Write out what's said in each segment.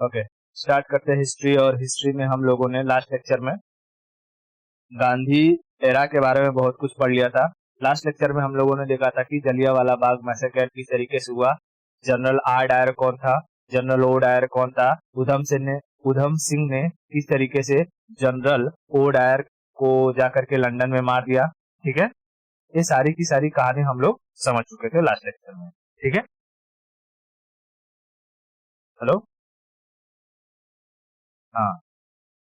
Okay, start करते हैं history. और हिस्ट्री में हम लोगों ने लास्ट लेक्चर में गांधी एरा के बारे में बहुत कुछ पढ़ लिया था। लास्ट लेक्चर में हम लोगों ने देखा था कि जलियांवाला बाग मैसेकर किस तरीके से हुआ, जनरल आर डायर कौन था, जनरल ओ डायर कौन था, उधम सिंह ने किस तरीके से जनरल ओ डायर को जाकर के लंदन में मार दिया। ठीक है, ये सारी की सारी कहानी हम लोग समझ चुके थे लास्ट लेक्चर में। ठीक है, हेलो, हाँ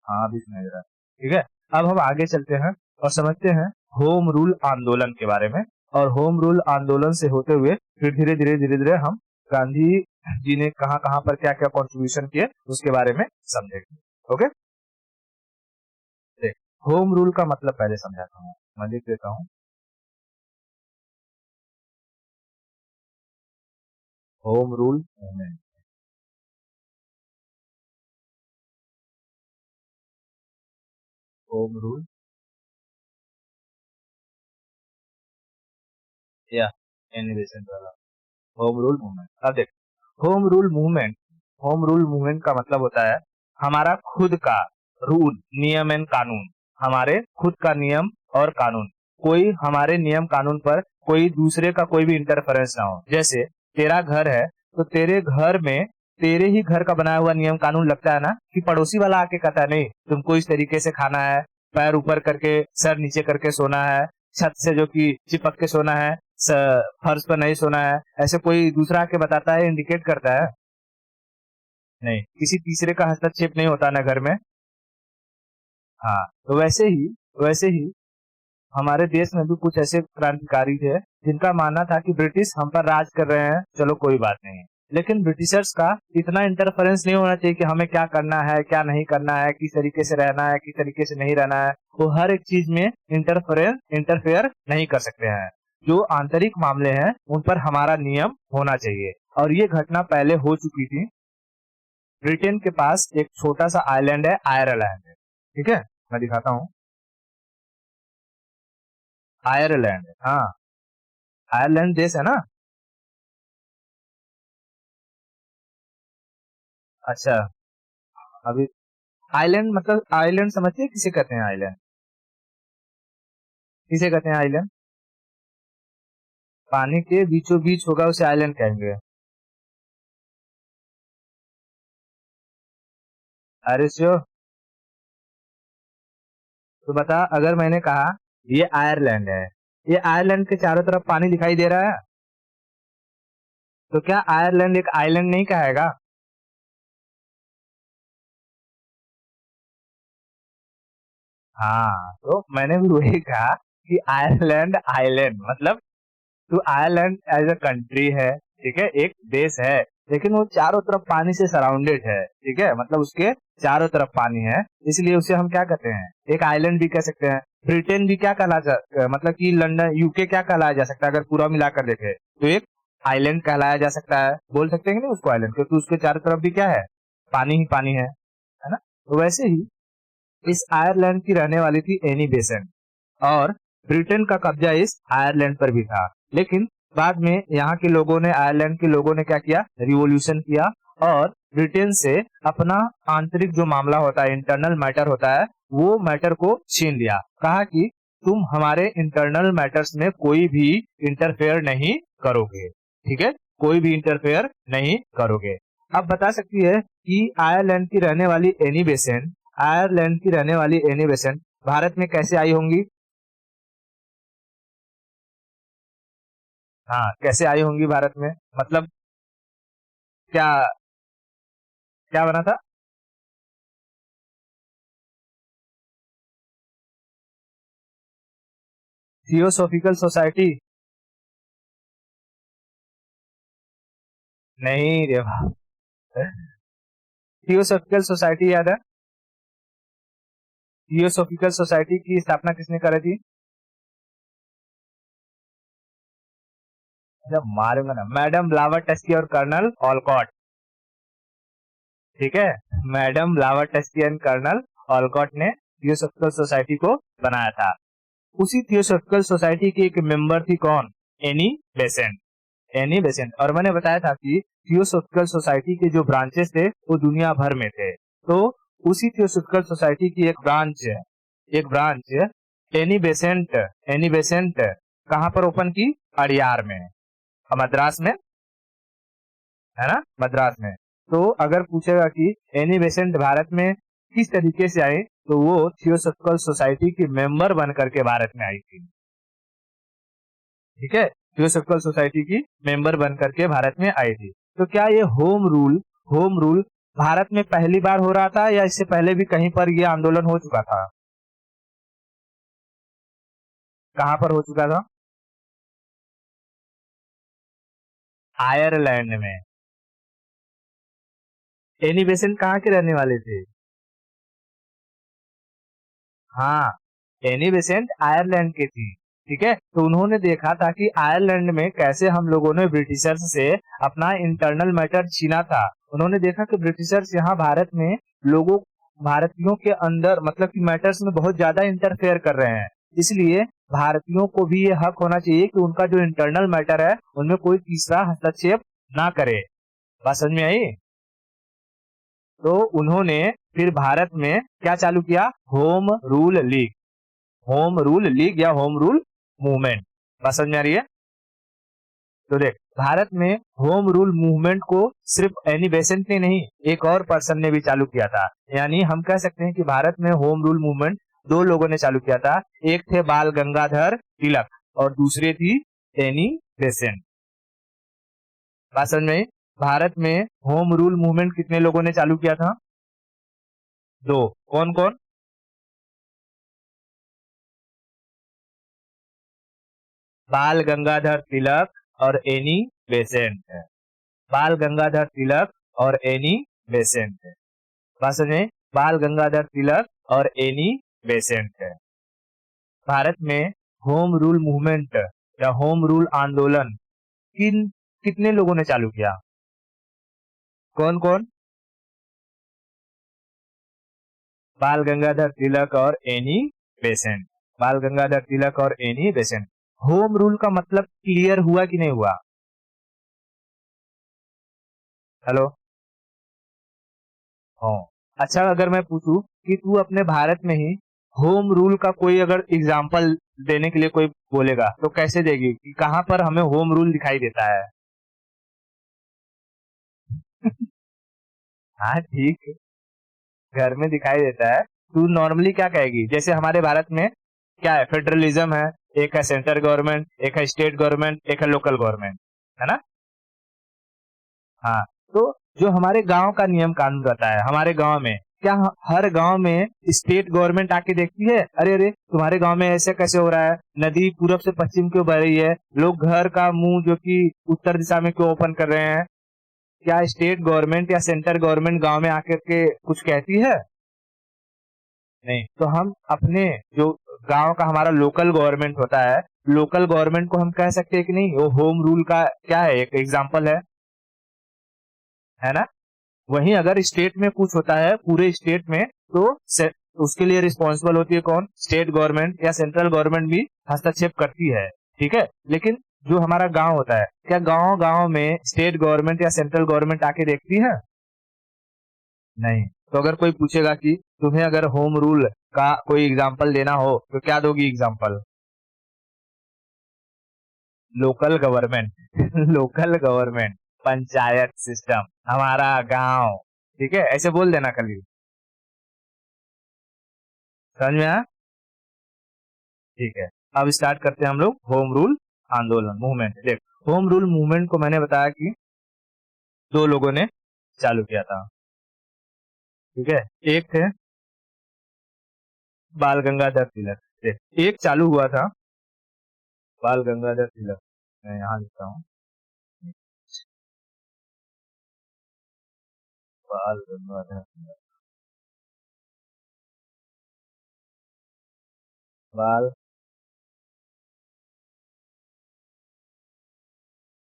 हाँ अभी सुनाई दे रहा है। ठीक है, अब हम आगे चलते हैं और समझते हैं होम रूल आंदोलन के बारे में। और होम रूल आंदोलन से होते हुए फिर धीरे धीरे धीरे धीरे हम गांधी जी ने कहां कहां पर क्या क्या कॉन्ट्रीब्यूशन किए उसके बारे में समझेंगे। ओके, देख, होम रूल का मतलब पहले समझाता हूँ, मैं लिख देता हूँ। Home rule movement, home rule या एनिवेशन वाला होम रूल मूवमेंट। अब देख, home rule movement, home rule movement का मतलब होता है हमारा खुद का रूल, नियम एंड कानून, हमारे खुद का नियम और कानून, कोई हमारे नियम कानून पर कोई दूसरे का कोई भी इंटरफेरेंस ना हो। जैसे तेरा घर है तो तेरे घर में तेरे ही घर का बनाया हुआ नियम कानून लगता है ना, कि पड़ोसी वाला आके कहता है नहीं तुमको इस तरीके से खाना है, पैर ऊपर करके सर नीचे करके सोना है, छत से जो कि चिपक के सोना है, फर्श पर नहीं सोना है, ऐसे कोई दूसरा आके बताता है, इंडिकेट करता है? नहीं, किसी तीसरे का हस्तक्षेप नहीं होता ना घर में। हाँ, तो वैसे ही हमारे देश में भी कुछ ऐसे क्रांतिकारी थे जिनका मानना था कि ब्रिटिश हम पर राज कर रहे हैं, चलो कोई बात नहीं, लेकिन ब्रिटिशर्स का इतना इंटरफेरेंस नहीं होना चाहिए कि हमें क्या करना है क्या नहीं करना है, किस तरीके से रहना है किस तरीके से नहीं रहना है। वो हर एक चीज में इंटरफेयर नहीं कर सकते हैं। जो आंतरिक मामले हैं उन पर हमारा नियम होना चाहिए। और ये घटना पहले हो चुकी थी। ब्रिटेन के पास एक छोटा सा आइलैंड है, आयरलैंड है। ठीक है, मैं दिखाता हूँ। आयरलैंड, हाँ, आयरलैंड देश है ना। अच्छा, अभी आइलैंड मतलब आइलैंड समझते हैं किसे कहते हैं आइलैंड? किसे कहते हैं आइलैंड? पानी के बीचों बीच होगा उसे आइलैंड कहेंगे। अरे श्योर, तो बता, अगर मैंने कहा ये आयरलैंड है, ये आयरलैंड के चारों तरफ पानी दिखाई दे रहा है, तो क्या आयरलैंड एक आइलैंड नहीं कहेगा? हाँ, तो मैंने भी वही कहा कि आयरलैंड आइलैंड मतलब, तो आयरलैंड एज अ कंट्री है, ठीक है, एक देश है, लेकिन वो चारों तरफ पानी से सराउंडेड है। ठीक है, मतलब उसके चारों तरफ पानी है, इसलिए उसे हम क्या कहते हैं, एक आइलैंड भी कह सकते हैं। ब्रिटेन भी क्या मतलब कि लंदन यूके क्या कहलाया जा सकता है, अगर पूरा मिलाकर देखे तो एक आइलैंड कहलाया जा सकता है, बोल सकते हैं कि नहीं उसको आइलैंड, क्योंकि उसके चारों तरफ भी क्या है, पानी ही पानी है ना। तो वैसे ही इस आयरलैंड की रहने वाली थी एनी बेसेंट, और ब्रिटेन का कब्जा इस आयरलैंड पर भी था। लेकिन बाद में यहाँ के लोगों ने, आयरलैंड के लोगों ने क्या किया, रिवॉल्यूशन किया और ब्रिटेन से अपना आंतरिक जो मामला होता है, इंटरनल मैटर होता है, वो मैटर को छीन लिया। कहा कि तुम हमारे इंटरनल मैटर्स में कोई भी इंटरफेयर नहीं करोगे। ठीक है, कोई भी इंटरफेयर नहीं करोगे। अब बता सकती है कि आयरलैंड की रहने वाली एनी बेसेंट भारत में कैसे आई होंगी? हाँ, कैसे आई होंगी भारत में, मतलब क्या, क्या बना था? Theosophical society? नहीं रे बाप, थियोसॉफिकल सोसाइटी याद है? थियोसॉफिकल सोसाइटी की स्थापना किसने करी थी? जब मारूंगा ना, मैडम ब्लावर्टस्की और कर्नल ऑलकॉट। ठीक है, madam Blavatsky and colonel Olcott ने थियोसॉफिकल सोसाइटी को बनाया था। उसी थियोसॉफिकल सोसाइटी की एक मेंबर थी कौन? Annie Besant. एनी बेसेंट, और मैंने बताया था कि थियोसॉफिकल सोसाइटी के जो ब्रांचेस थे वो दुनिया भर में थे। तो उसी थियोसॉफिकल सोसाइटी की एक ब्रांच एनी बेसेंट कहाँ पर ओपन की? अड़ियार में, मद्रास में, है ना, मद्रास में। तो अगर पूछेगा कि एनी बेसेंट भारत में किस तरीके से आई, तो वो थियोसॉफिकल सोसाइटी की मेंबर बन करके भारत में आई थी। ठीक है, थियोसॉफिकल सोसाइटी की मेंबर बन करके भारत में आई थी। तो क्या ये होम रूल भारत में पहली बार हो रहा था या इससे पहले भी कहीं पर ये आंदोलन हो चुका था? कहां पर हो चुका था? आयरलैंड में। एनी बेसेंट कहाँ के रहने वाले थे? हाँ, एनी बेसेंट आयरलैंड की थी। ठीक है, तो उन्होंने देखा था कि आयरलैंड में कैसे हम लोगों ने ब्रिटिशर्स से अपना इंटरनल मैटर छीना था। उन्होंने देखा कि ब्रिटिशर्स यहाँ भारत में लोगों भारतीयों के अंदर मतलब कि मैटर्स में बहुत ज्यादा इंटरफेयर कर रहे हैं। इसलिए भारतीयों को भी ये हक होना चाहिए कि उनका जो इंटरनल मैटर है उनमें कोई तीसरा हस्तक्षेप ना करे। बात समझ में आई? तो उन्होंने फिर भारत में क्या चालू किया? होम रूल लीग या होम रूल मूवमेंट। बात समझ में आ रही है? तो देख, भारत में होम रूल मूवमेंट को सिर्फ एनी बेसेंट ने नहीं, एक और पर्सन ने भी चालू किया था। यानी हम कह सकते हैं कि भारत में होम रूल मूवमेंट दो लोगों ने चालू किया था। एक थे बाल गंगाधर तिलक और दूसरे थी एनी बेसेंट। बात समझ में आई? भारत में होम रूल मूवमेंट कितने लोगों ने चालू किया था? दो। कौन कौन? बाल गंगाधर तिलक और एनी बेसेंट है। बाल गंगाधर तिलक और एनी बेसेंट है। बात समझे? बाल गंगाधर तिलक और एनी बेसेंट है। भारत में होम रूल मूवमेंट या होम रूल आंदोलन कितने लोगों ने चालू किया? कौन कौन? बाल गंगाधर तिलक और एनी बेसेंट। बाल गंगाधर तिलक और एनी बेसेंट। होम रूल का मतलब क्लियर हुआ कि नहीं हुआ? हेलो। हाँ। अच्छा, अगर मैं पूछूं कि तू अपने भारत में ही होम रूल का कोई अगर एग्जाम्पल देने के लिए कोई बोलेगा तो कैसे देगी कि कहाँ पर हमें होम रूल दिखाई देता है? हाँ ठीक है, घर में दिखाई देता है। तू नॉर्मली क्या कहेगी? जैसे हमारे भारत में क्या है, फेडरलिज्म है, एक है सेंट्रल गवर्नमेंट, एक है स्टेट गवर्नमेंट, एक है लोकल गवर्नमेंट, है ना? हाँ। तो जो हमारे गांव का नियम कानून रहता है, हमारे गांव में क्या हर गांव में स्टेट गवर्नमेंट आके देखती है, अरे अरे तुम्हारे गांव में ऐसे कैसे हो रहा है, नदी पूरब से पश्चिम क्यों बह रही है, लोग घर का मुंह जो कि उत्तर दिशा में क्यों ओपन कर रहे हैं? क्या स्टेट गवर्नमेंट या सेंट्रल गवर्नमेंट गांव में आकर के कुछ कहती है? नहीं। तो हम अपने जो गांव का हमारा लोकल गवर्नमेंट होता है, लोकल गवर्नमेंट को हम कह सकते हैं कि नहीं वो होम रूल का क्या है, एक एग्जाम्पल है ना? वहीं अगर स्टेट में कुछ होता है पूरे स्टेट में तो उसके लिए रिस्पॉन्सिबल होती है कौन? स्टेट गवर्नमेंट या सेंट्रल गवर्नमेंट भी हस्तक्षेप करती है। ठीक है, लेकिन जो हमारा गांव होता है, क्या गांव गांव में स्टेट गवर्नमेंट या सेंट्रल गवर्नमेंट आके देखती है? नहीं। तो अगर कोई पूछेगा कि तुम्हें अगर होम रूल का कोई एग्जाम्पल देना हो तो क्या दोगी example? Local government local government, panchayat system, हमारा गांव। ठीक है, ऐसे बोल देना कभी। समझ में आया? ठीक है, अब स्टार्ट करते हैं हम लोग होम रूल आंदोलन मूवमेंट। देख, होम रूल मूवमेंट को मैंने बताया कि दो लोगों ने चालू किया था। ठीक है, एक थे बाल गंगाधर तिलक। देख, एक चालू हुआ था बाल गंगाधर तिलक, मैं यहाँ लिखता हूँ, बाल गंगाधर तिलक, बाल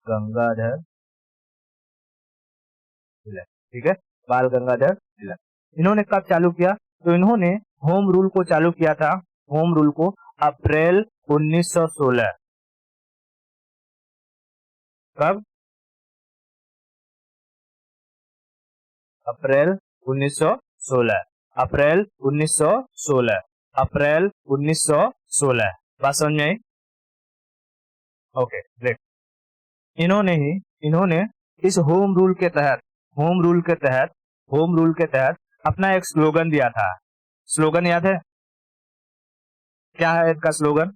गंगाधर तिलक। ठीक है, बाल गंगाधर तिलक। इन्होंने कब चालू किया? तो इन्होंने होम रूल को चालू किया था, होम रूल को अप्रैल 1916। कब? अप्रैल 1916, अप्रैल 1916, अप्रैल 1916। बात समझ में आई? Okay great. इन्होंने इस होम रूल के तहत अपना एक स्लोगन दिया था। स्लोगन याद है? क्या है इनका स्लोगन?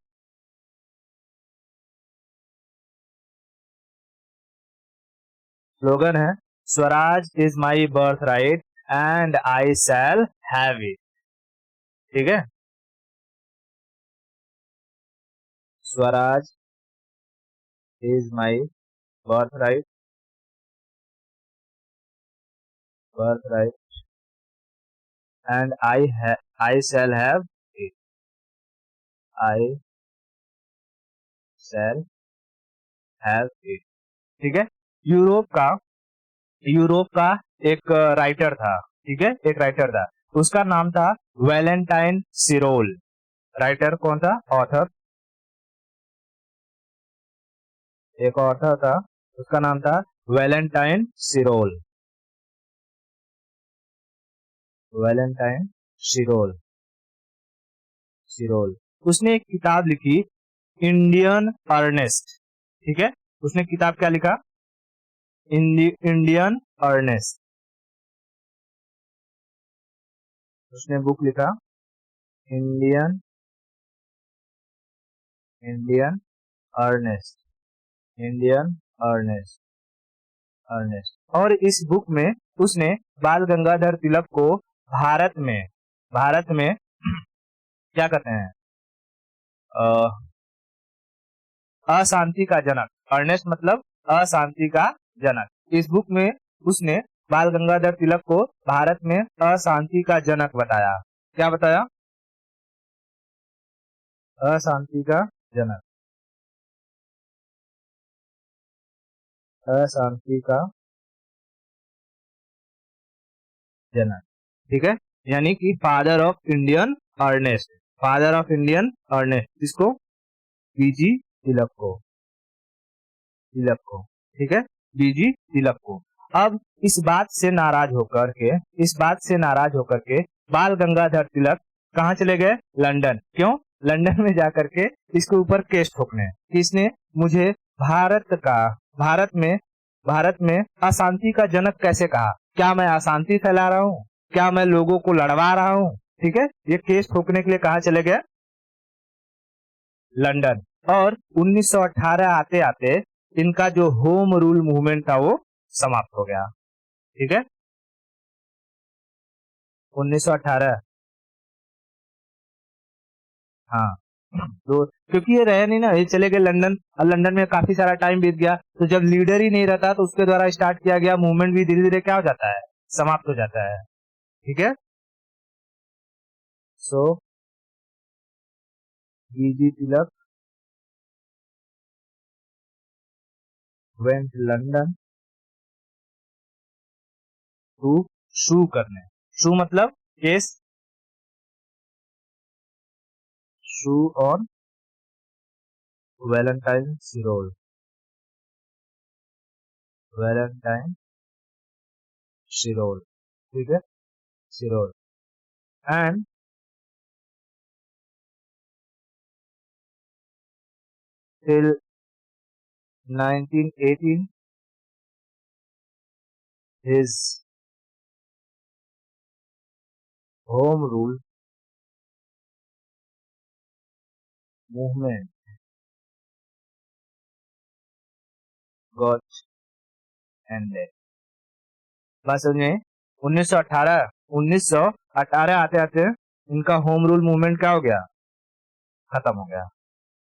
स्लोगन है Swaraj is my birth right and I shall have it. ठीक है, Swaraj is my birth right and I shall have it, I shall have it. ठीक है, यूरोप का एक राइटर था। ठीक है, एक राइटर था, उसका नाम था वैलेंटाइन सिरोल। राइटर कौन था? ऑथर, एक ऑथर था, उसका नाम था वैलेंटाइन सिरोल। वैलेंटाइन सिरोल उसने एक किताब लिखी इंडियन अर्नेस्ट। ठीक है, उसने किताब क्या लिखा? Indian Unrest. उसने बुक लिखा इंडियन अर्नेस्ट, और इस बुक में उसने बाल गंगाधर तिलक को भारत में क्या कहते हैं, अशांति का जनक। अर्नेस्ट मतलब अशांति का जनक। इस बुक में उसने बाल गंगाधर तिलक को भारत में अशांति का जनक बताया। क्या बताया? अशांति का जनक, अशांति का जनक। ठीक है, यानी कि फादर ऑफ इंडियन अर्नेस्ट, इसको बीजी तिलक को। ठीक है, बीजी तिलक को। अब इस बात से नाराज होकर के बाल गंगाधर तिलक कहाँ चले गए? लंदन। क्यों? लंदन में जाकर के इसके ऊपर केस ठोकने, किसने? मुझे भारत में अशांति का जनक कैसे कहा? क्या मैं अशांति फैला रहा हूँ? क्या मैं लोगों को लड़वा रहा हूँ? ठीक है, ये केस ठोकने के लिए कहाँ चले गए? लंदन। और 1918 आते आते इनका जो होम रूल मूवमेंट था वो समाप्त हो गया। ठीक है, 1918। हाँ, तो क्योंकि ये रहे नहीं ना, ये चले गए लंदन, और लंदन में काफी सारा टाइम बीत गया, तो जब लीडर ही नहीं रहता तो उसके द्वारा स्टार्ट किया गया मूवमेंट भी धीरे धीरे क्या हो जाता है? समाप्त हो जाता है। ठीक है, so B G Tilak went London to sue करने। शू मतलब केस, शू ऑन वैलेंटाइन सिरोल, ठीक है, Chirol. And till 1918 his home rule movement got ended। बात समझे? 1918 आते आते इनका होम रूल मूवमेंट क्या हो गया? खत्म हो गया।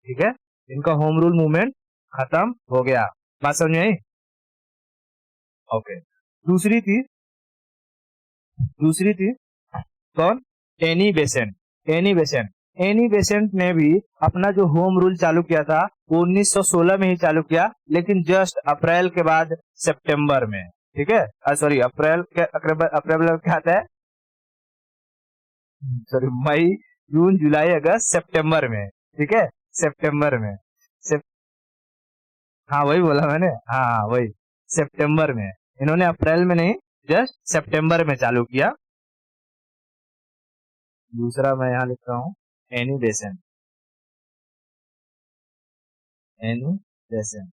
ठीक है, इनका होम रूल मूवमेंट खत्म हो गया। बात समझ में आई? ओके। दूसरी थी कौन? एनी बेसेंट ने भी अपना जो होम रूल चालू किया था वो 1916 में ही चालू किया, लेकिन जस्ट अप्रैल के बाद सितंबर में। ठीक है, सॉरी, अप्रैल क्या आता है? सॉरी, मई जून जुलाई अगस्त सितंबर में। ठीक है, सितंबर में। सिप, हाँ वही बोला मैंने, हाँ वही, सितंबर में। इन्होंने अप्रैल में नहीं, जस्ट सितंबर में चालू किया। दूसरा मैं यहाँ लिख रहा हूँ Annie Besant. Annie Besant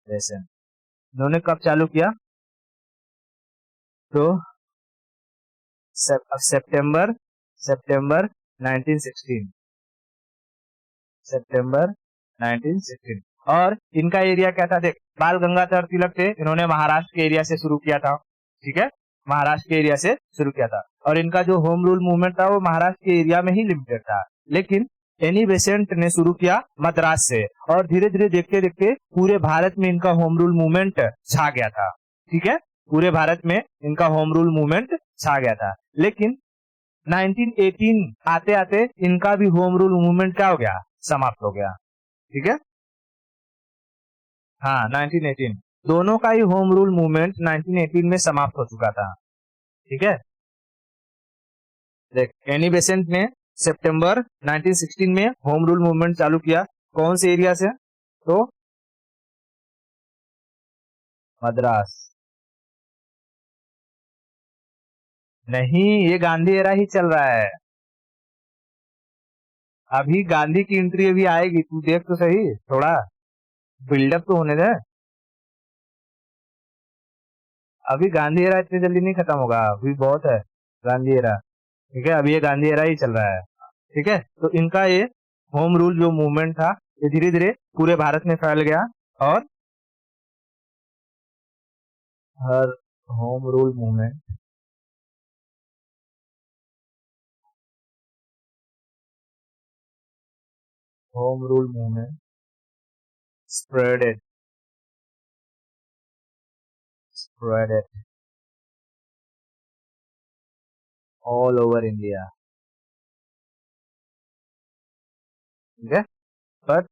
Besant इन्होंने कब चालू किया? तो सितंबर सितंबर 1916 सितंबर 1916। और इनका एरिया क्या था? देख, बाल गंगाधर तिलक थे, इन्होंने महाराष्ट्र के एरिया से शुरू किया था। ठीक है, महाराष्ट्र के एरिया से शुरू किया था। और इनका जो होम रूल मूवमेंट था वो महाराष्ट्र के एरिया में ही लिमिटेड था। लेकिन एनी बेसेंट ने शुरू किया मद्रास से, और धीरे धीरे देखते देखते पूरे भारत में इनका होम रूल मूवमेंट छा गया था। ठीक है, पूरे भारत में इनका होम रूल मूवमेंट छा गया था। लेकिन 1918 आते आते इनका भी होम रूल मूवमेंट क्या हो गया? समाप्त हो गया। ठीक है, हाँ 1918 दोनों का ही होम रूल मूवमेंट 1918 में समाप्त हो चुका था। ठीक है, देख एनी बेसेंट ने सितंबर 1916 में होम रूल मूवमेंट चालू किया। कौन से एरिया से? तो मद्रास। नहीं, ये गांधी एरा ही चल रहा है। अभी गांधी की एंट्री अभी आएगी, तू देख तो सही, थोड़ा बिल्डअप तो होने दे। अभी गांधी एरा इतनी जल्दी नहीं खत्म होगा, अभी बहुत है गांधी एरा। ठीक है, अभी ये गांधी एरा ही चल रहा है। ठीक है, तो इनका ये होम रूल जो मूवमेंट था ये धीरे धीरे पूरे भारत में फैल गया। और हर home rule movement home rule movement spread it all over India. ठीक है, but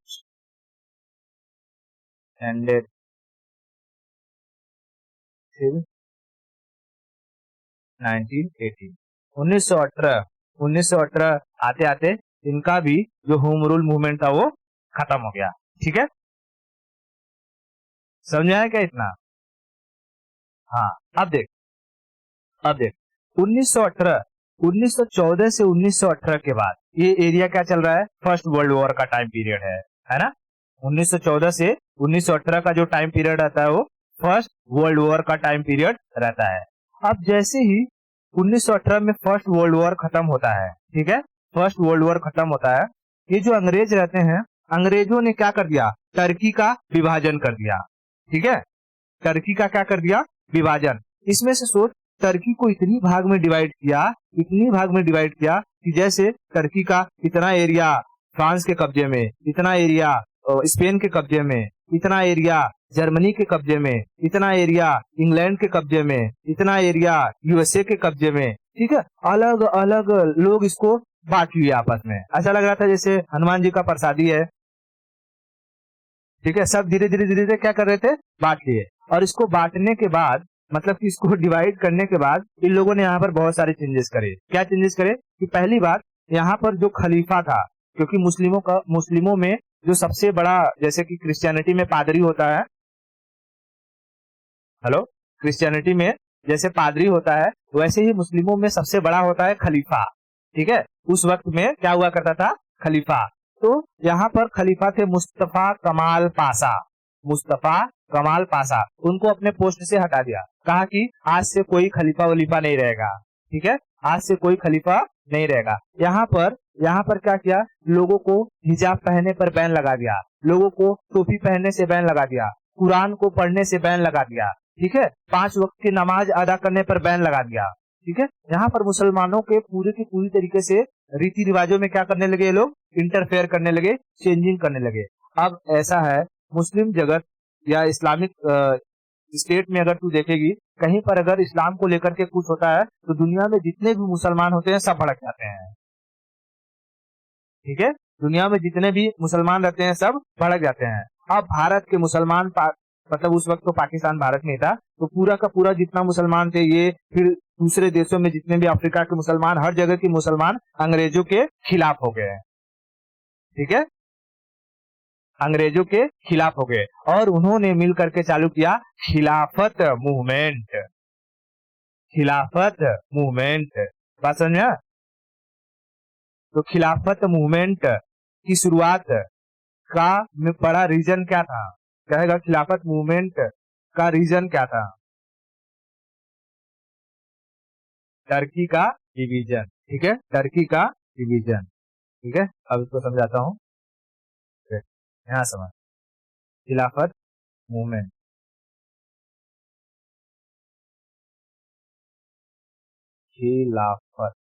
ended till 1918। 1918 आते आते इनका भी जो होम रूल मूवमेंट था वो खत्म हो गया। ठीक है, समझ आया क्या इतना? हाँ, अब देख 1918 1914 से 1918 के बाद ये एरिया क्या चल रहा है? फर्स्ट वर्ल्ड वॉर का टाइम पीरियड है ना? 1914 से 1918 का जो टाइम पीरियड रहता है वो फर्स्ट वर्ल्ड वॉर का टाइम पीरियड रहता है। अब जैसे ही 1918 में फर्स्ट वर्ल्ड वॉर खत्म होता है, ठीक है, फर्स्ट वर्ल्ड वॉर खत्म होता है, ये जो अंग्रेज रहते हैं, अंग्रेजों ने क्या कर दिया? टर्की का विभाजन कर दिया। ठीक है, टर्की का क्या कर दिया? विभाजन। इसमें से सोच, टर्की को इतनी भाग में डिवाइड किया, इतनी भाग में डिवाइड किया कि जैसे टर्की का इतना एरिया फ्रांस के कब्जे में, इतना एरिया स्पेन के कब्जे में, इतना एरिया जर्मनी के कब्जे में, इतना एरिया इंग्लैंड के कब्जे में, इतना एरिया यूएसए के कब्जे में। ठीक है, अलग अलग लोग इसको बांट लिए आपस में। ऐसा लग रहा था जैसे हनुमान जी का प्रसादी है। ठीक है, सब धीरे धीरे धीरे धीरे क्या कर रहे थे? बांट लिए। और इसको बांटने के बाद, मतलब कि इसको डिवाइड करने के बाद इन लोगों ने यहाँ पर बहुत सारे चेंजेस करे। क्या चेंजेस करे? कि पहली बात, यहाँ पर जो खलीफा था, क्योंकि मुस्लिमों में जो सबसे बड़ा, जैसे कि क्रिश्चियनिटी में पादरी होता है, हेलो, क्रिश्चियनिटी में जैसे पादरी होता है, वैसे ही मुस्लिमों में सबसे बड़ा होता है खलीफा। ठीक है, उस वक्त में क्या हुआ करता था? खलीफा। तो यहाँ पर खलीफा थे मुस्तफा कमाल पाशा। मुस्तफा कमाल पाशा, उनको अपने पोस्ट से हटा दिया। कहा कि आज से कोई खलीफा वलीफा नहीं रहेगा। ठीक है, आज से कोई खलीफा नहीं रहेगा। यहाँ पर क्या किया? लोगों को हिजाब पहनने पर बैन लगा दिया, लोगों को टोपी पहनने से बैन लगा दिया, कुरान को पढ़ने से बैन लगा दिया। ठीक है, 5 वक्त की नमाज अदा करने पर बैन लगा दिया। ठीक है, यहाँ पर मुसलमानों के पूरे की पूरी तरीके से रीति रिवाजों में क्या करने लगे? ये लोग इंटरफेयर करने लगे, चेंजिंग करने लगे। अब ऐसा है, मुस्लिम जगत या इस्लामिक स्टेट में अगर तू देखेगी, कहीं पर अगर इस्लाम को लेकर के कुछ होता है तो दुनिया में जितने भी मुसलमान होते हैं सब भड़क जाते हैं। ठीक है, दुनिया में जितने भी मुसलमान रहते हैं सब भड़क जाते हैं। अब भारत के मुसलमान, मतलब उस वक्त तो पाकिस्तान भारत नहीं था, तो पूरा का पूरा जितना मुसलमान थे ये, फिर दूसरे देशों में जितने भी अफ्रीका के मुसलमान, हर जगह के मुसलमान अंग्रेजों के खिलाफ हो गए हैं। ठीक है, अंग्रेजों के खिलाफ हो गए और उन्होंने मिल करके चालू किया खिलाफत मूवमेंट। खिलाफत मूवमेंट, बात समझ में आया? तो खिलाफत मूवमेंट की शुरुआत का में बड़ा रीजन क्या था? कहेगा खिलाफत मूवमेंट का रीजन क्या था? टर्की का डिवीजन। ठीक है, टर्की का डिवीजन। ठीक है, अब इसको समझाता हूँ। यहाँ समझ, खिलाफत मूवमेंट, खिलाफत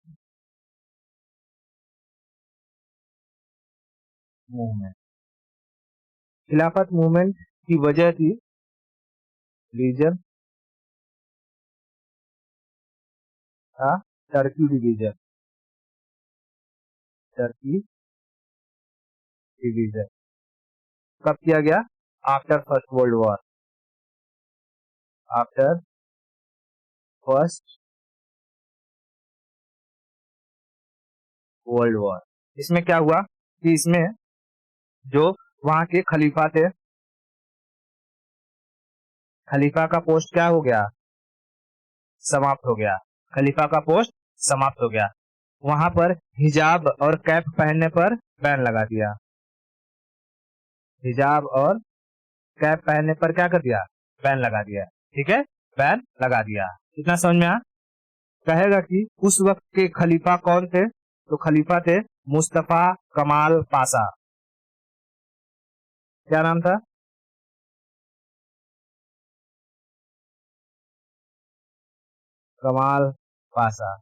मूवमेंट, खिलाफत मूवमेंट की वजह थी रीजन था टर्की डिवीजन। टर्की डिवीजन कब किया गया? After first world war. After first world war. इसमें क्या हुआ कि इसमें जो वहां के खलीफा थे, खलीफा का पोस्ट क्या हो गया? समाप्त हो गया। खलीफा का पोस्ट समाप्त हो गया। वहां पर हिजाब और कैप पहनने पर बैन लगा दिया। हिजाब और कैप पहनने पर क्या कर दिया? बैन लगा दिया। ठीक है, बैन लगा दिया। इतना समझ में आ? कहेगा कि उस वक्त के खलीफा कौन थे? तो खलीफा थे मुस्तफा कमाल पाशा। क्या नाम था? कमाल पाशा।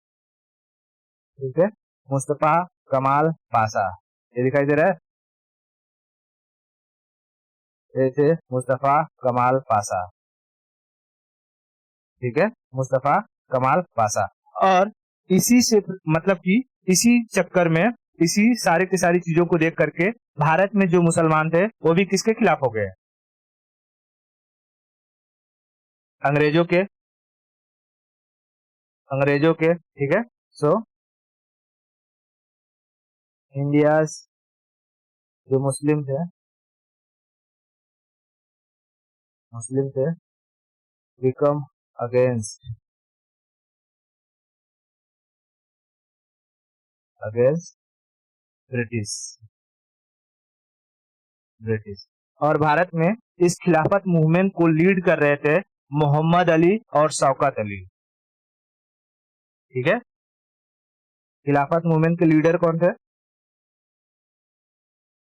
ठीक है, मुस्तफा कमाल पाशा। ये दिखाई दे रहा है? ये थे मुस्तफा कमाल पाशा। ठीक है, मुस्तफा कमाल पाशा। और इसी से मतलब कि इसी चक्कर में, इसी सारे की सारी चीजों को देख करके भारत में जो मुसलमान थे वो भी किसके खिलाफ हो गए? अंग्रेजों के। अंग्रेजों के। ठीक है, सो इंडिया जो मुस्लिम थे, मुस्लिम थे become against, against British, British. और भारत में इस खिलाफत मूवमेंट को लीड कर रहे थे मोहम्मद अली और शौकत अली। ठीक है, खिलाफत मूवमेंट के लीडर कौन थे?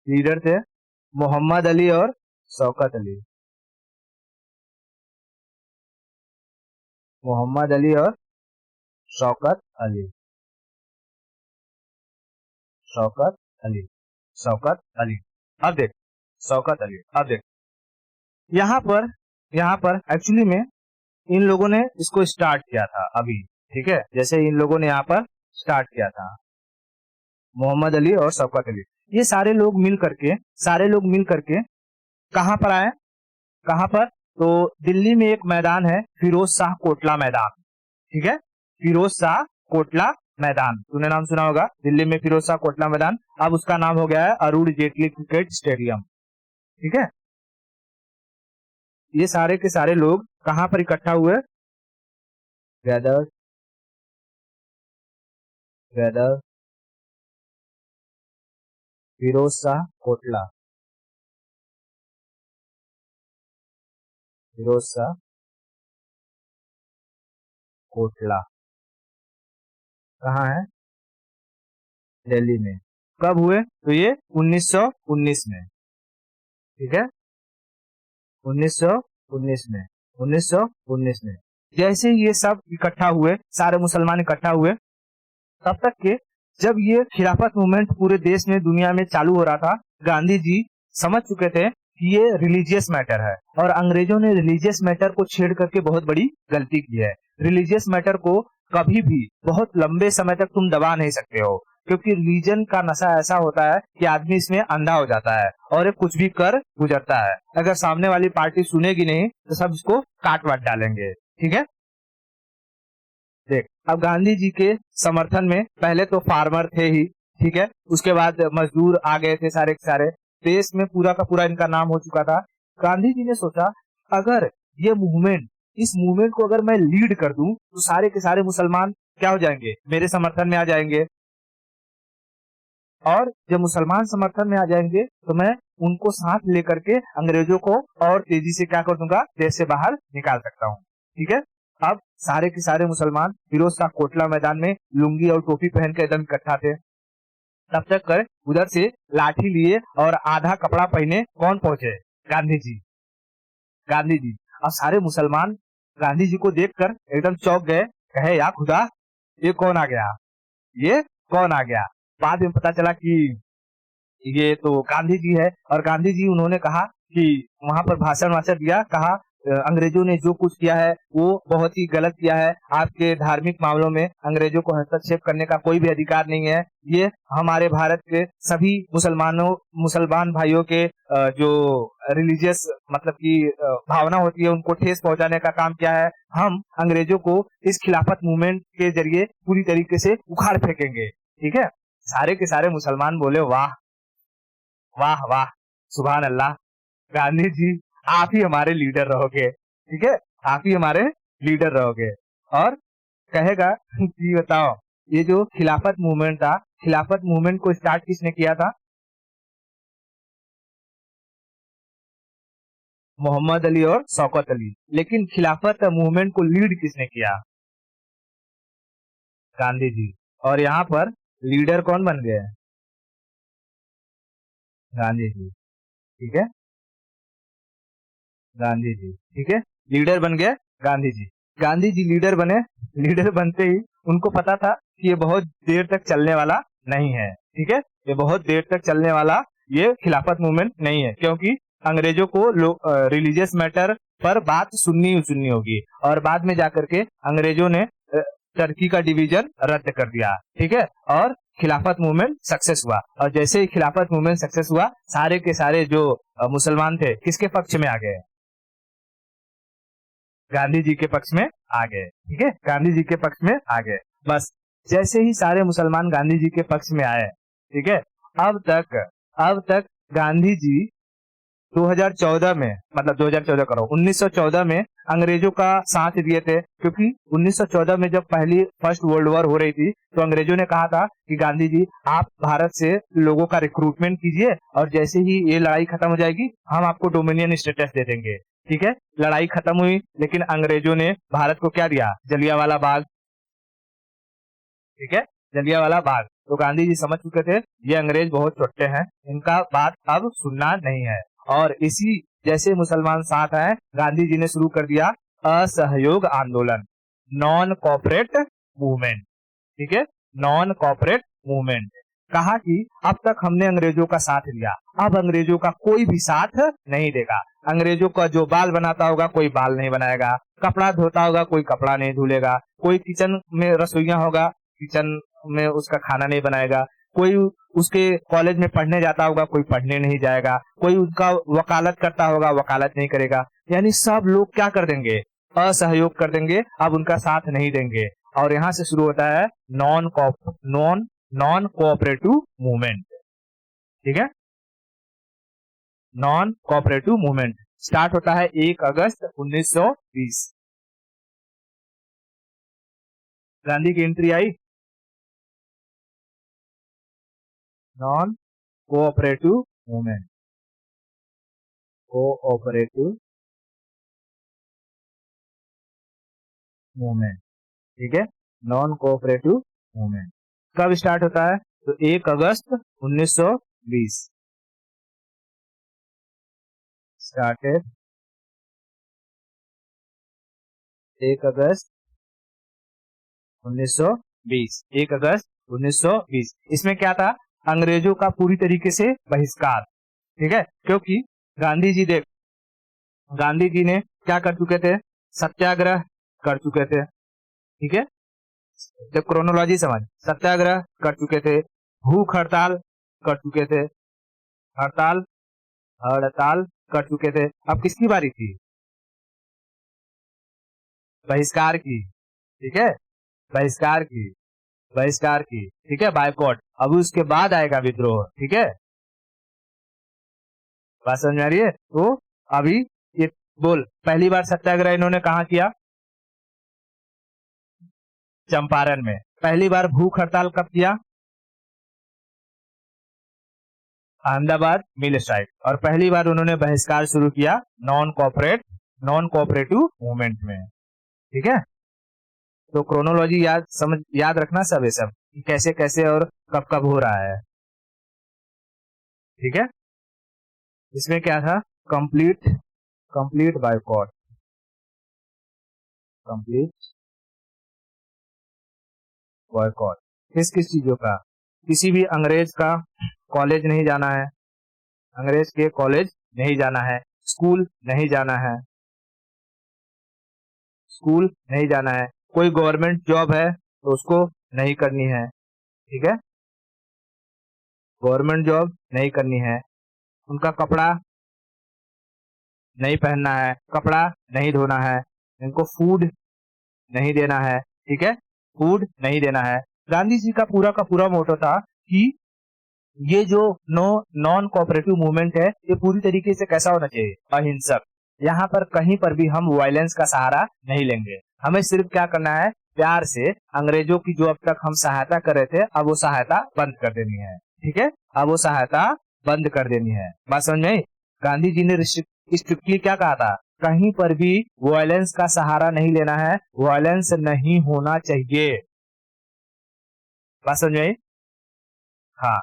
लीडर थे मोहम्मद अली और शौकत अली। मोहम्मद अली और शौकत अली। शौकत अली, शौकत अली। अब देख, शौकत अली, अब देख यहाँ पर एक्चुअली में इन लोगों ने इसको स्टार्ट किया था अभी। ठीक है, जैसे इन लोगों ने यहाँ पर स्टार्ट किया था, मोहम्मद अली और शौकत अली। ये सारे लोग मिल करके, सारे लोग मिल करके कहां पर आए? कहां पर? तो दिल्ली में एक मैदान है फिरोज शाह कोटला मैदान। ठीक है, फिरोज शाह कोटला मैदान, तूने नाम सुना होगा, दिल्ली में फिरोज शाह कोटला मैदान। अब उसका नाम हो गया है अरुण जेटली क्रिकेट स्टेडियम। ठीक है, ये सारे के सारे लोग कहां पर इकट्ठा हुए? गैदर, गैदर फिरोज शाह कोटला, फिरोज शाह कोटला कहाँ है? दिल्ली में। कब हुए? तो ये 1919 में। ठीक है, 1919 में, 1919 में जैसे ये सब इकट्ठा हुए, सारे मुसलमान इकट्ठा हुए, तब तक के जब ये खिलाफत मूवमेंट पूरे देश में, दुनिया में चालू हो रहा था, गांधी जी समझ चुके थे कि ये रिलीजियस मैटर है और अंग्रेजों ने रिलीजियस मैटर को छेड़ करके बहुत बड़ी गलती की है। रिलीजियस मैटर को कभी भी बहुत लंबे समय तक तुम दबा नहीं सकते हो, क्योंकि रिलीजन का नशा ऐसा होता है कि आदमी इसमें अंधा हो जाता है और ये कुछ भी कर गुजरता है। अगर सामने वाली पार्टी सुनेगी नहीं तो सब इसको काट वाट डालेंगे। ठीक है, देख, अब गांधी जी के समर्थन में पहले तो फार्मर थे ही। ठीक है, उसके बाद मजदूर आ गए थे सारे के सारे। देश में पूरा का पूरा इनका नाम हो चुका था। गांधी जी ने सोचा अगर ये मूवमेंट, इस मूवमेंट को अगर मैं लीड कर दूं तो सारे के सारे मुसलमान क्या हो जाएंगे, मेरे समर्थन में आ जाएंगे, और जब मुसलमान समर्थन में आ जाएंगे तो मैं उनको साथ लेकर के अंग्रेजों को और तेजी से क्या कर दूंगा, देश से बाहर निकाल सकता हूँ। ठीक है, अब सारे के सारे मुसलमान फिरोज शाह कोटला मैदान में लुंगी और टोपी पहन के एकदम इकट्ठा थे। तब तक कर उधर से लाठी लिए और आधा कपड़ा पहने कौन पहुंचे, गांधी जी। गांधी जी और सारे मुसलमान गांधी जी को देखकर एकदम चौंक गए, कहे या खुदा ये कौन आ गया, ये कौन आ गया। बाद में पता चला कि ये तो गांधी जी है, और गांधी जी उन्होंने कहा कि वहां पर भाषण वाषण दिया, कहा अंग्रेजों ने जो कुछ किया है वो बहुत ही गलत किया है, आपके धार्मिक मामलों में अंग्रेजों को हस्तक्षेप करने का कोई भी अधिकार नहीं है, ये हमारे भारत के सभी मुसलमान भाइयों के जो रिलीजियस मतलब की भावना होती है उनको ठेस पहुंचाने का काम किया है। हम अंग्रेजों को इस खिलाफत मूवमेंट के जरिए पूरी तरीके से उखाड़ फेंकेंगे। ठीक है, सारे के सारे मुसलमान बोले वाह वाह वाह, सुभान अल्लाह, गांधी जी आप ही हमारे लीडर रहोगे। ठीक है, आप ही हमारे लीडर रहोगे। और कहेगा कि बताओ ये जो खिलाफत मूवमेंट था, खिलाफत मूवमेंट को स्टार्ट किसने किया था, मोहम्मद अली और शौकत अली। लेकिन खिलाफत मूवमेंट को लीड किसने किया, गांधी जी। और यहाँ पर लीडर कौन बन गए, गांधी जी। ठीक है, गांधी जी। ठीक है, लीडर बन गए गांधी जी। गांधी जी लीडर बने, लीडर बनते ही उनको पता था कि ये बहुत देर तक चलने वाला नहीं है। ठीक है, ये बहुत देर तक चलने वाला ये खिलाफत मूवमेंट नहीं है, क्योंकि अंग्रेजों को रिलीजियस मैटर पर बात सुननी होगी, और बाद में जाकर के अंग्रेजों ने टर्की का डिवीजन रद्द कर दिया। ठीक है, और खिलाफत मूवमेंट सक्सेस हुआ, और जैसे ही खिलाफत मूवमेंट सक्सेस हुआ सारे के सारे जो मुसलमान थे किसके पक्ष में आ गए, गांधी जी के पक्ष में आ गए। ठीक है, गांधी जी के पक्ष में आ गए। बस जैसे ही सारे मुसलमान गांधी जी के पक्ष में आए, ठीक है, अब तक गांधी जी 2014 में, मतलब 2014 करो 1914 में अंग्रेजों का साथ दिए थे, क्योंकि 1914 में जब पहली फर्स्ट वर्ल्ड वॉर हो रही थी तो अंग्रेजों ने कहा था कि गांधी जी आप भारत से लोगों का रिक्रूटमेंट कीजिए, और जैसे ही ये लड़ाई खत्म हो जाएगी हम आपको डोमिनियन स्टेटस दे देंगे। ठीक है, लड़ाई खत्म हुई लेकिन अंग्रेजों ने भारत को क्या दिया, जलियांवाला बाग। ठीक है, जलियांवाला बाग। तो गांधी जी समझ चुके थे ये अंग्रेज बहुत छोटे हैं, इनका बात अब सुनना नहीं है, और इसी जैसे मुसलमान साथ आए गांधी जी ने शुरू कर दिया असहयोग आंदोलन, नॉन कॉपरेट मूवमेंट। ठीक है, नॉन कॉपरेट मूवमेंट। कहा कि अब तक हमने अंग्रेजों का साथ लिया, अब अंग्रेजों का कोई भी साथ नहीं देगा। अंग्रेजों का जो बाल बनाता होगा कोई बाल नहीं बनाएगा, कपड़ा धोता होगा कोई कपड़ा नहीं धुलेगा, कोई किचन में रसोईया होगा किचन में उसका खाना नहीं बनाएगा, कोई उसके कॉलेज में पढ़ने जाता होगा कोई पढ़ने नहीं जाएगा, कोई उसका वकालत करता होगा वकालत नहीं करेगा। यानी सब लोग क्या कर देंगे, असहयोग कर देंगे, अब उनका साथ नहीं देंगे। और यहाँ से शुरू होता है नॉन कोऑपरेटिव मूवमेंट। ठीक है, नॉन कोऑपरेटिव मूवमेंट स्टार्ट होता है 1 अगस्त 1920। गांधी की एंट्री आई, non cooperative movement, cooperative movement. ठीक है, नॉन कोऑपरेटिव मूवमेंट कब स्टार्ट होता है, तो 1 अगस्त 1920 स्टार्टेड, 1 अगस्त 1920, 1 अगस्त 1920। इसमें क्या था, अंग्रेजों का पूरी तरीके से बहिष्कार। ठीक है, क्योंकि गांधी जी देख, गांधी जी ने क्या कर चुके थे, सत्याग्रह कर चुके थे। ठीक है, जब क्रोनोलॉजी समझ, सत्याग्रह कर चुके थे, भूख हड़ताल कर चुके थे, हड़ताल हड़ताल कर चुके थे। अब किसकी बारी थी, बहिष्कार की। ठीक है, बहिष्कार की, बहिष्कार की। ठीक है, बायकॉट। अब उसके बाद आएगा विद्रोह। ठीक है, बात समझ में आ रही है? तो अभी ये बोल, पहली बार सत्याग्रह इन्होंने कहाँ किया? चंपारण में। पहली बार भूख हड़ताल कब किया? अहमदाबाद मिल स्ट्राइक। और पहली बार उन्होंने बहिष्कार शुरू किया नॉन कोऑपरेटिव मूवमेंट में। ठीक है, तो क्रोनोलॉजी याद रखना सब, ये सब कैसे कैसे और कब कब हो रहा है। ठीक है, इसमें क्या था? कंप्लीट बायकॉट, कंप्लीट बॉयकॉट किस किस चीजों का? किसी भी अंग्रेज का कॉलेज नहीं जाना है, अंग्रेज के कॉलेज नहीं जाना है, स्कूल नहीं जाना है, स्कूल नहीं जाना है, कोई गवर्नमेंट जॉब है तो उसको नहीं करनी है। ठीक है, गवर्नमेंट जॉब नहीं करनी है, उनका कपड़ा नहीं पहनना है, कपड़ा नहीं धोना है, इनको फूड नहीं देना है। ठीक है, फूड नहीं देना है। गांधी जी का पूरा मोटो था कि ये जो नॉन कोऑपरेटिव मूवमेंट है ये पूरी तरीके से कैसा होना चाहिए? अहिंसक। यहाँ पर कहीं पर भी हम वायलेंस का सहारा नहीं लेंगे, हमें सिर्फ क्या करना है? प्यार से अंग्रेजों की जो अब तक हम सहायता कर रहे थे, अब वो सहायता बंद कर देनी है। ठीक है, अब वो सहायता बंद कर देनी है। बात समझ में आई? गांधी जी ने स्ट्रिक्टली क्या कहा था? कहीं पर भी वायलेंस का सहारा नहीं लेना है, वायलेंस नहीं होना चाहिए। बात समझ में आई? हाँ,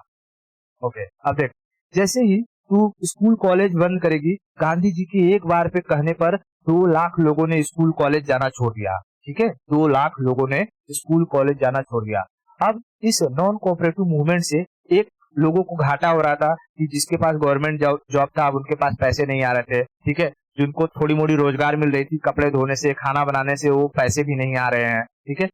ओके। अब देख, जैसे ही तू स्कूल कॉलेज बंद करेगी, गांधी जी के एक बार पे कहने पर 2 लाख लोगों ने स्कूल कॉलेज जाना छोड़ दिया। ठीक है, 2 लाख लोगों ने स्कूल कॉलेज जाना छोड़ दिया। अब इस नॉन कोऑपरेटिव मूवमेंट से एक लोगों को घाटा हो रहा था कि जिसके पास गवर्नमेंट जॉब था, अब उनके पास पैसे नहीं आ रहे थे। ठीक है, जिनको थोड़ी मोड़ी रोजगार मिल रही थी कपड़े धोने से, खाना बनाने से, वो पैसे भी नहीं आ रहे हैं। ठीक है,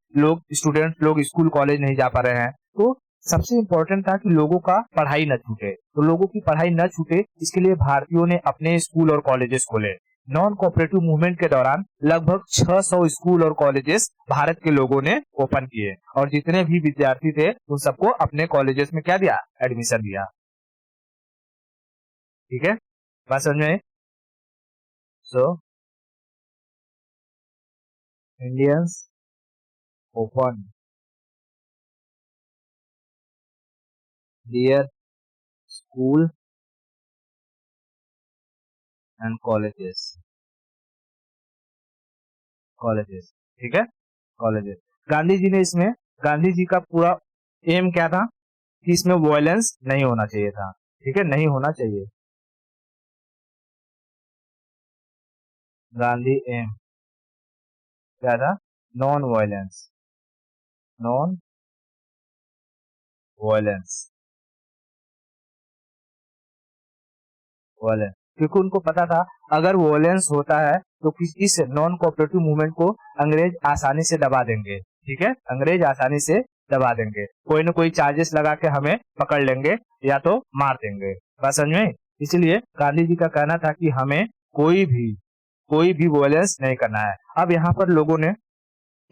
स्टूडेंट्स लोग स्कूल कॉलेज नहीं जा पा रहे हैं। तो सबसे इम्पोर्टेंट था कि लोगों का पढ़ाई न छूटे, तो लोगों की पढ़ाई न छूटे इसके लिए भारतीयों ने अपने स्कूल और कॉलेजेस खोले। नॉन कोऑपरेटिव मूवमेंट के दौरान लगभग 600 स्कूल और कॉलेजेस भारत के लोगों ने ओपन किए, और जितने भी विद्यार्थी थे उन सबको अपने कॉलेजेस में क्या दिया? एडमिशन दिया। ठीक है, बात समझ में? So Indians open their school and colleges. ठीक है, कॉलेजेस। गांधी जी ने इसमें, गांधी जी का पूरा एम क्या था कि इसमें वायलेंस नहीं होना चाहिए था। ठीक है, नहीं होना चाहिए। गांधी एम क्या था? Non violence, non violence, violence. क्योंकि उनको पता था अगर वायलेंस होता है तो इस नॉन कोऑपरेटिव मूवमेंट को अंग्रेज आसानी से दबा देंगे। ठीक है, अंग्रेज आसानी से दबा देंगे, कोई ना कोई चार्जेस लगा के हमें पकड़ लेंगे या तो मार देंगे। बात समझ में? इसलिए गांधी जी का कहना था कि हमें कोई भी वायलेंस नहीं करना है। अब यहाँ पर लोगों ने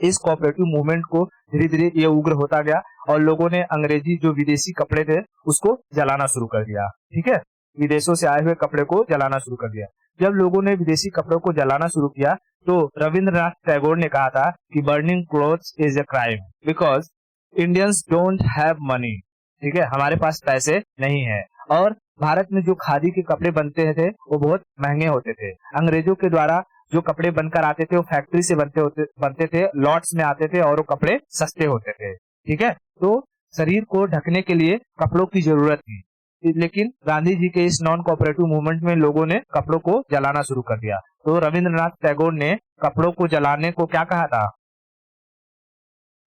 इस कोऑपरेटिव मूवमेंट को धीरे धीरे ये उग्र होता गया, और लोगों ने अंग्रेजी जो विदेशी कपड़े थे उसको जलाना शुरू कर दिया। ठीक है, विदेशों से आए हुए कपड़े को जलाना शुरू कर दिया। जब लोगों ने विदेशी कपड़ों को जलाना शुरू किया तो रविंद्रनाथ टैगोर ने कहा था कि burning clothes is a crime because Indians don't have money. ठीक है, हमारे पास पैसे नहीं है, और भारत में जो खादी के कपड़े बनते थे वो बहुत महंगे होते थे। अंग्रेजों के द्वारा जो कपड़े बनकर आते थे वो फैक्ट्री से बनते थे, लॉट्स में आते थे, और वो कपड़े सस्ते होते थे। ठीक है, तो शरीर को ढकने के लिए कपड़ों की जरूरत थी, लेकिन गांधी जी के इस नॉन कोऑपरेटिव मूवमेंट में लोगों ने कपड़ों को जलाना शुरू कर दिया। तो रविंद्रनाथ टैगोर ने कपड़ों को जलाने को क्या कहा था?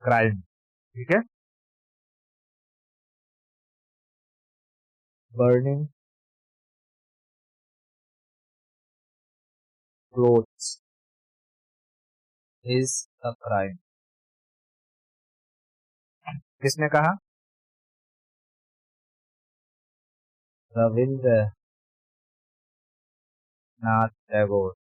क्राइम। ठीक है, burning clothes is a crime. किसने कहा? रविंद्रनाथ टैगोर,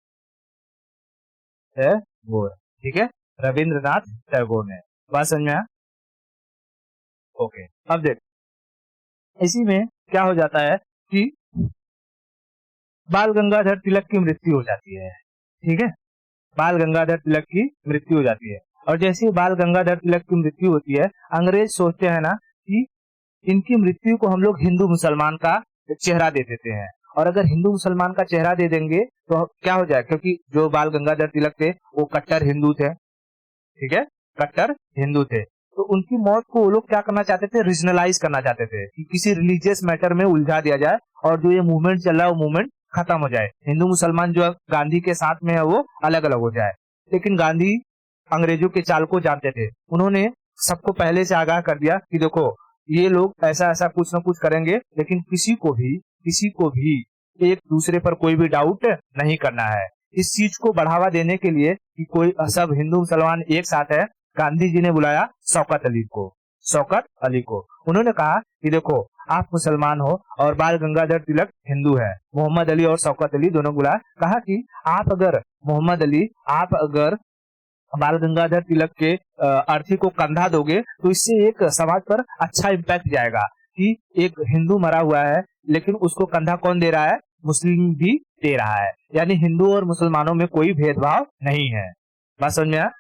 टैगोर। ठीक है, रविंद्रनाथ टैगोर ने। बात समझ में आया? ओके। अब देख, इसी में क्या हो जाता है कि बाल गंगाधर तिलक की मृत्यु हो जाती है। ठीक है, बाल गंगाधर तिलक की मृत्यु हो जाती है। और जैसे ही बाल गंगाधर तिलक की मृत्यु होती है, अंग्रेज सोचते हैं ना कि इनकी मृत्यु को हम लोग हिंदू मुसलमान का चेहरा दे देते हैं, और अगर हिंदू मुसलमान का चेहरा दे देंगे तो क्या हो जाए, क्योंकि जो बाल गंगाधर तिलक थे वो कट्टर हिंदू थे। ठीक है, कट्टर हिंदू थे, तो उनकी मौत को वो लोग क्या करना चाहते थे, रीजनलाइज करना चाहते थे कि किसी रिलीजियस मैटर में उलझा दिया जाए और जो ये मूवमेंट चल रहा है वो मूवमेंट खत्म हो जाए, हिंदू मुसलमान जो गांधी के साथ में है वो अलग अलग हो जाए। लेकिन गांधी अंग्रेजों के चाल को जानते थे, उन्होंने सबको पहले से आगाह कर दिया कि देखो ये लोग ऐसा ऐसा कुछ ना कुछ करेंगे, लेकिन किसी को भी एक दूसरे पर कोई भी डाउट नहीं करना है। इस चीज को बढ़ावा देने के लिए कि कोई सब हिंदू मुसलमान एक साथ है, गांधी जी ने बुलाया शौकत अली को। उन्होंने कहा कि देखो आप मुसलमान हो और बाल गंगाधर तिलक हिंदू है, मोहम्मद अली और शौकत अली दोनों बुलाया। कहा कि आप अगर बाल गंगाधर तिलक के अर्थी को कंधा दोगे तो इससे एक समाज पर अच्छा इम्पैक्ट जाएगा कि एक हिंदू मरा हुआ है, लेकिन उसको कंधा कौन दे रहा है, मुस्लिम भी दे रहा है, यानी हिंदू और मुसलमानों में कोई भेदभाव नहीं है। बात समझ में आया?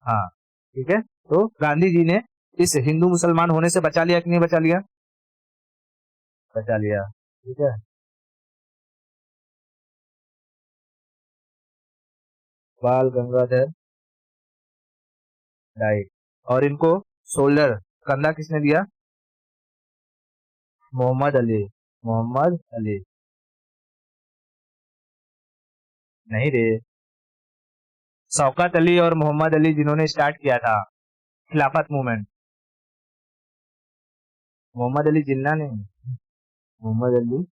हाँ, ठीक है। तो गांधी जी ने इस हिंदू मुसलमान होने से बचा लिया कि नहीं बचा लिया? बचा लिया। ठीक है, बाल गंगाधर डाइट, और इनको शोल्डर कंधा किसने दिया? मोहम्मद अली नहीं रे, शौकत अली और मोहम्मद अली जिन्होंने स्टार्ट किया था खिलाफत मूवमेंट। मोहम्मद अली जिन्ना नहीं, मोहम्मद अली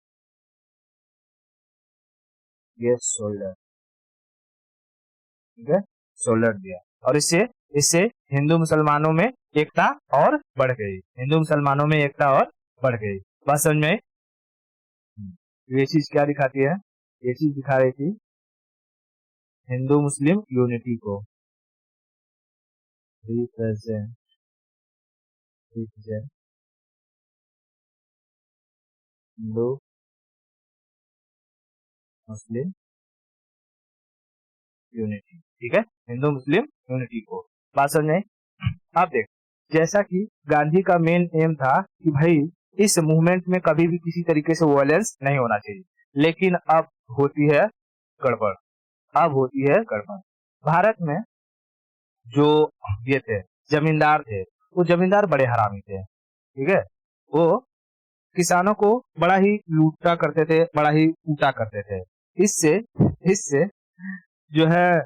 ये शोल्डर। ठीक है, शोल्डर दिया, और इससे इससे हिंदू मुसलमानों में एकता और बढ़ गई, हिंदू मुसलमानों में एकता और बढ़ गई। बात समझ में आई? ये चीज क्या दिखाती है? ये चीज दिखा रही थी हिंदू मुस्लिम यूनिटी को रिप्रेजेंट हिंदू मुस्लिम यूनिटी। ठीक है, हिंदू मुस्लिम यूनिटी को। बात समझ में? आप देख, जैसा कि गांधी का मेन एम था कि भाई इस मूवमेंट में कभी भी किसी तरीके से वायलेंस नहीं होना चाहिए, लेकिन अब होती है गड़बड़। भारत में जो ये थे जमींदार थे, वो जमींदार बड़े हरामी थे। ठीक है, वो किसानों को बड़ा ही लूटा करते थे, बड़ा ही कूटा करते थे। इससे इससे जो है,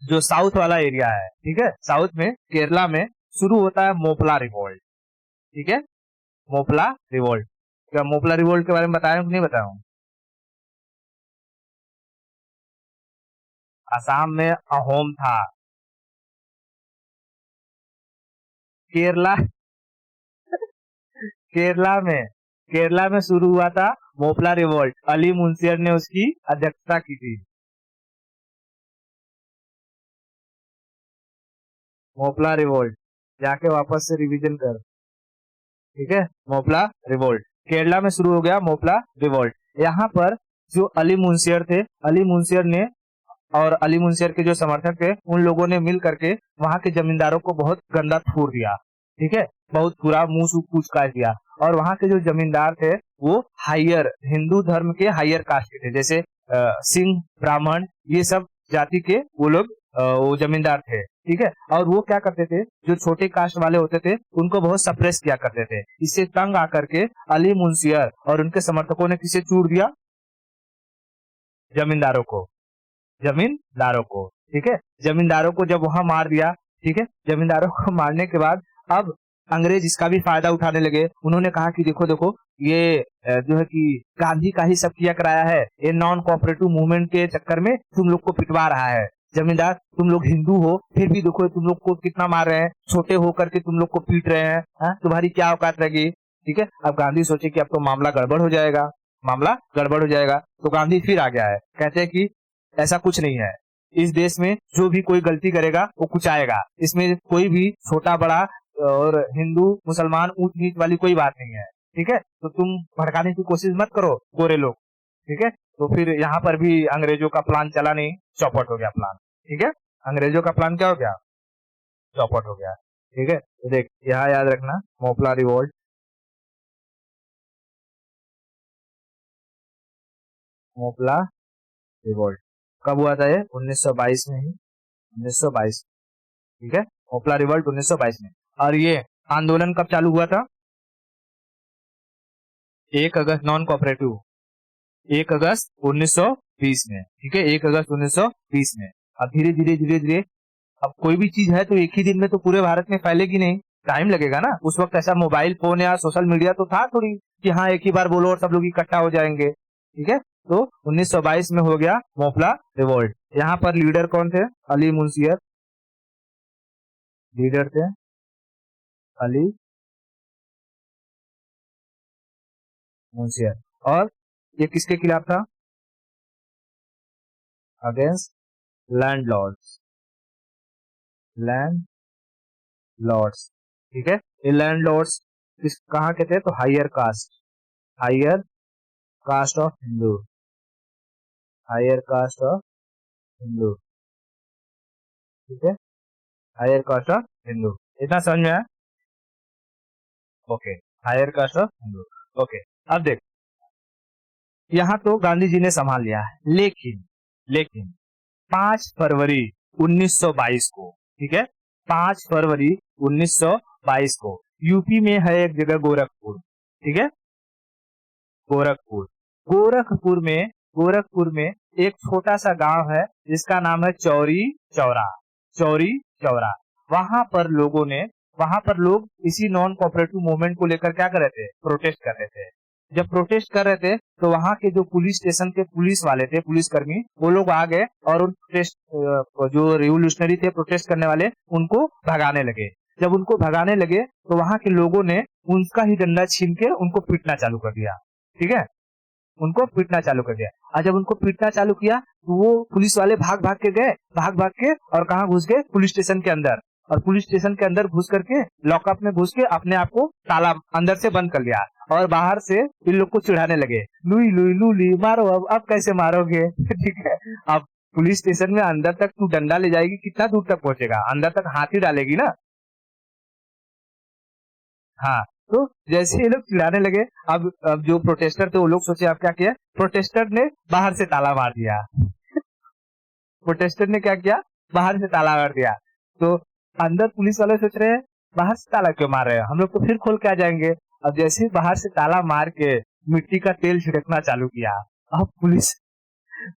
जो साउथ वाला एरिया है, ठीक है, साउथ में केरला में शुरू होता है मोपला रिवोल्ट। ठीक है, मोपला रिवोल्ट। क्या मोपला रिवोल्ट के बारे में बताया कि नहीं बताया हूँ? असम में अहोम था। केरला केरला में शुरू हुआ था मोपला रिवोल्ट, अली मुंशियर ने उसकी अध्यक्षता की थी। मोपला रिवोल्ट जाके वापस से रिवीजन कर। ठीक है, मोपला रिवोल्ट केरला में शुरू हो गया, मोपला रिवोल्ट। यहाँ पर जो अली मुंशियर थे, अली मुंशियर ने और अली मुंशियर के जो समर्थक थे, उन लोगों ने मिल करके वहां के जमींदारों को बहुत गंदा थूर दिया। ठीक है, बहुत पूरा मुंह सूख पूछ काट दिया। और वहां के जो जमींदार थे वो हायर हिंदू धर्म के हायर कास्ट के थे, जैसे सिंह, ब्राह्मण, ये सब जाति के वो लोग वो जमींदार थे। ठीक है, और वो क्या करते थे, जो छोटे कास्ट वाले होते थे उनको बहुत सप्रेस किया करते थे। इससे तंग आकर के अली मुंशियर और उनके समर्थकों ने किसे चूर दिया? जमींदारों को। ठीक है, जमींदारों को जब वहां मार दिया, ठीक है, जमींदारों को मारने के बाद अब अंग्रेज इसका भी फायदा उठाने लगे। उन्होंने कहा कि देखो देखो ये जो है कि गांधी का ही सब किया कराया है, ये नॉन कोऑपरेटिव मूवमेंट के चक्कर में तुम लोग को पिटवा रहा है। जमींदार, तुम लोग हिंदू हो फिर भी देखो तुम लोग को कितना मार रहे हैं, छोटे होकर के तुम लोग को पीट रहे हैं, तुम्हारी क्या औकात रहेगी। ठीक है, अब गांधी सोचे कि अब तो मामला गड़बड़ हो जाएगा, तो गांधी फिर आ गया है, कहते हैं कि ऐसा कुछ नहीं है, इस देश में जो भी कोई गलती करेगा वो कुछ आएगा, इसमें कोई भी छोटा बड़ा और हिंदू मुसलमान ऊंच नीच वाली कोई बात नहीं है। ठीक है, तो तुम भड़काने की कोशिश मत करो गोरे लोग, ठीक है। तो फिर यहाँ पर भी अंग्रेजों का प्लान चला नहीं, चौपट हो गया प्लान। ठीक है, अंग्रेजों का प्लान क्या हो गया, चौपट हो गया। ठीक है, तो देख यहाँ याद रखना, मोपला रिवोल्ट, मोपला रिवोल्ट कब हुआ था, ये 1922 में ही, 1922। ठीक है, मोपला रिवोल्ट 1922 में। और ये आंदोलन कब चालू हुआ था, 1 अगस्त, नॉन कोऑपरेटिव 1 अगस्त 1920 में। ठीक है, 1 अगस्त 1920 में। अब धीरे धीरे धीरे धीरे, अब कोई भी चीज है तो एक ही दिन में तो पूरे भारत में फैलेगी नहीं, टाइम लगेगा ना। उस वक्त ऐसा मोबाइल फोन या सोशल मीडिया तो था थोड़ी कि हाँ एक ही बार बोलो और सब लोग इकट्ठा हो जाएंगे। ठीक है, तो 1922 में हो गया मोपला रिवोल्ट। यहाँ पर लीडर कौन थे, अली मुंशियर, लीडर थे अली मुंशियर। और ये किसके खिलाफ था, अगेंस्ट लैंडलॉर्ड्स, लैंड लॉर्ड्स। ठीक है, ये लैंडलॉर्ड्स किस कहाँ के थे, तो higher caste, higher caste of Hindu, higher caste of Hindu. ठीक है, हायर कास्ट ऑफ हिंदू, इतना समझ में आया। Okay, higher caste of Hindu. Okay, अब देख यहाँ तो गांधी जी ने संभाल लिया है, लेकिन लेकिन 5 फरवरी 1922 को, ठीक है, 5 फरवरी 1922 को यूपी में है एक जगह गोरखपुर। ठीक है, गोरखपुर, गोरखपुर में, गोरखपुर में एक छोटा सा गांव है जिसका नाम है चौरी चौरा, चौरी चौरा। वहां पर लोगों ने, वहां पर लोग इसी नॉन कोऑपरेटिव मूवमेंट को लेकर क्या कर रहे थे, प्रोटेस्ट कर रहे थे। जब प्रोटेस्ट कर रहे थे तो वहां के जो पुलिस स्टेशन के पुलिस वाले थे, पुलिसकर्मी, वो लोग आ गए और उन प्रोटेस्ट, जो रिवोल्यूशनरी थे प्रोटेस्ट करने वाले, उनको भगाने लगे। जब उनको भगाने लगे तो वहां के लोगों ने उनका ही डंडा छीन के उनको पीटना चालू कर दिया। ठीक है, उनको पीटना चालू कर दिया। और जब उनको पीटना चालू किया तो वो पुलिस वाले भाग भाग के गए, भाग भाग के, और कहाँ घुस गए, पुलिस स्टेशन के अंदर। और पुलिस स्टेशन के अंदर घुस करके, लॉकअप में घुस के अपने आप को ताला अंदर से बंद कर लिया। और बाहर से इन लोग को चिढ़ाने लगे, लुई लुई लूली मारो, अब कैसे मारोगे। ठीक है, अब पुलिस स्टेशन में अंदर तक तू डंडा ले जाएगी, कितना दूर तक पहुंचेगा, अंदर तक हाथ ही डालेगी ना। हाँ, तो जैसे ये लोग चिल्लाने लगे, अब जो प्रोटेस्टर थे वो लोग सोचे अब क्या किया, प्रोटेस्टर ने बाहर से ताला मार दिया। प्रोटेस्टर ने क्या किया, बाहर से ताला मार दिया। तो अंदर पुलिस वाले सोच रहे हैं बाहर से ताला क्यों मार रहे हैं, हम लोग तो फिर खोल के आ जाएंगे। अब जैसे ही बाहर से ताला मार के मिट्टी का तेल छिड़कना चालू किया, अब पुलिस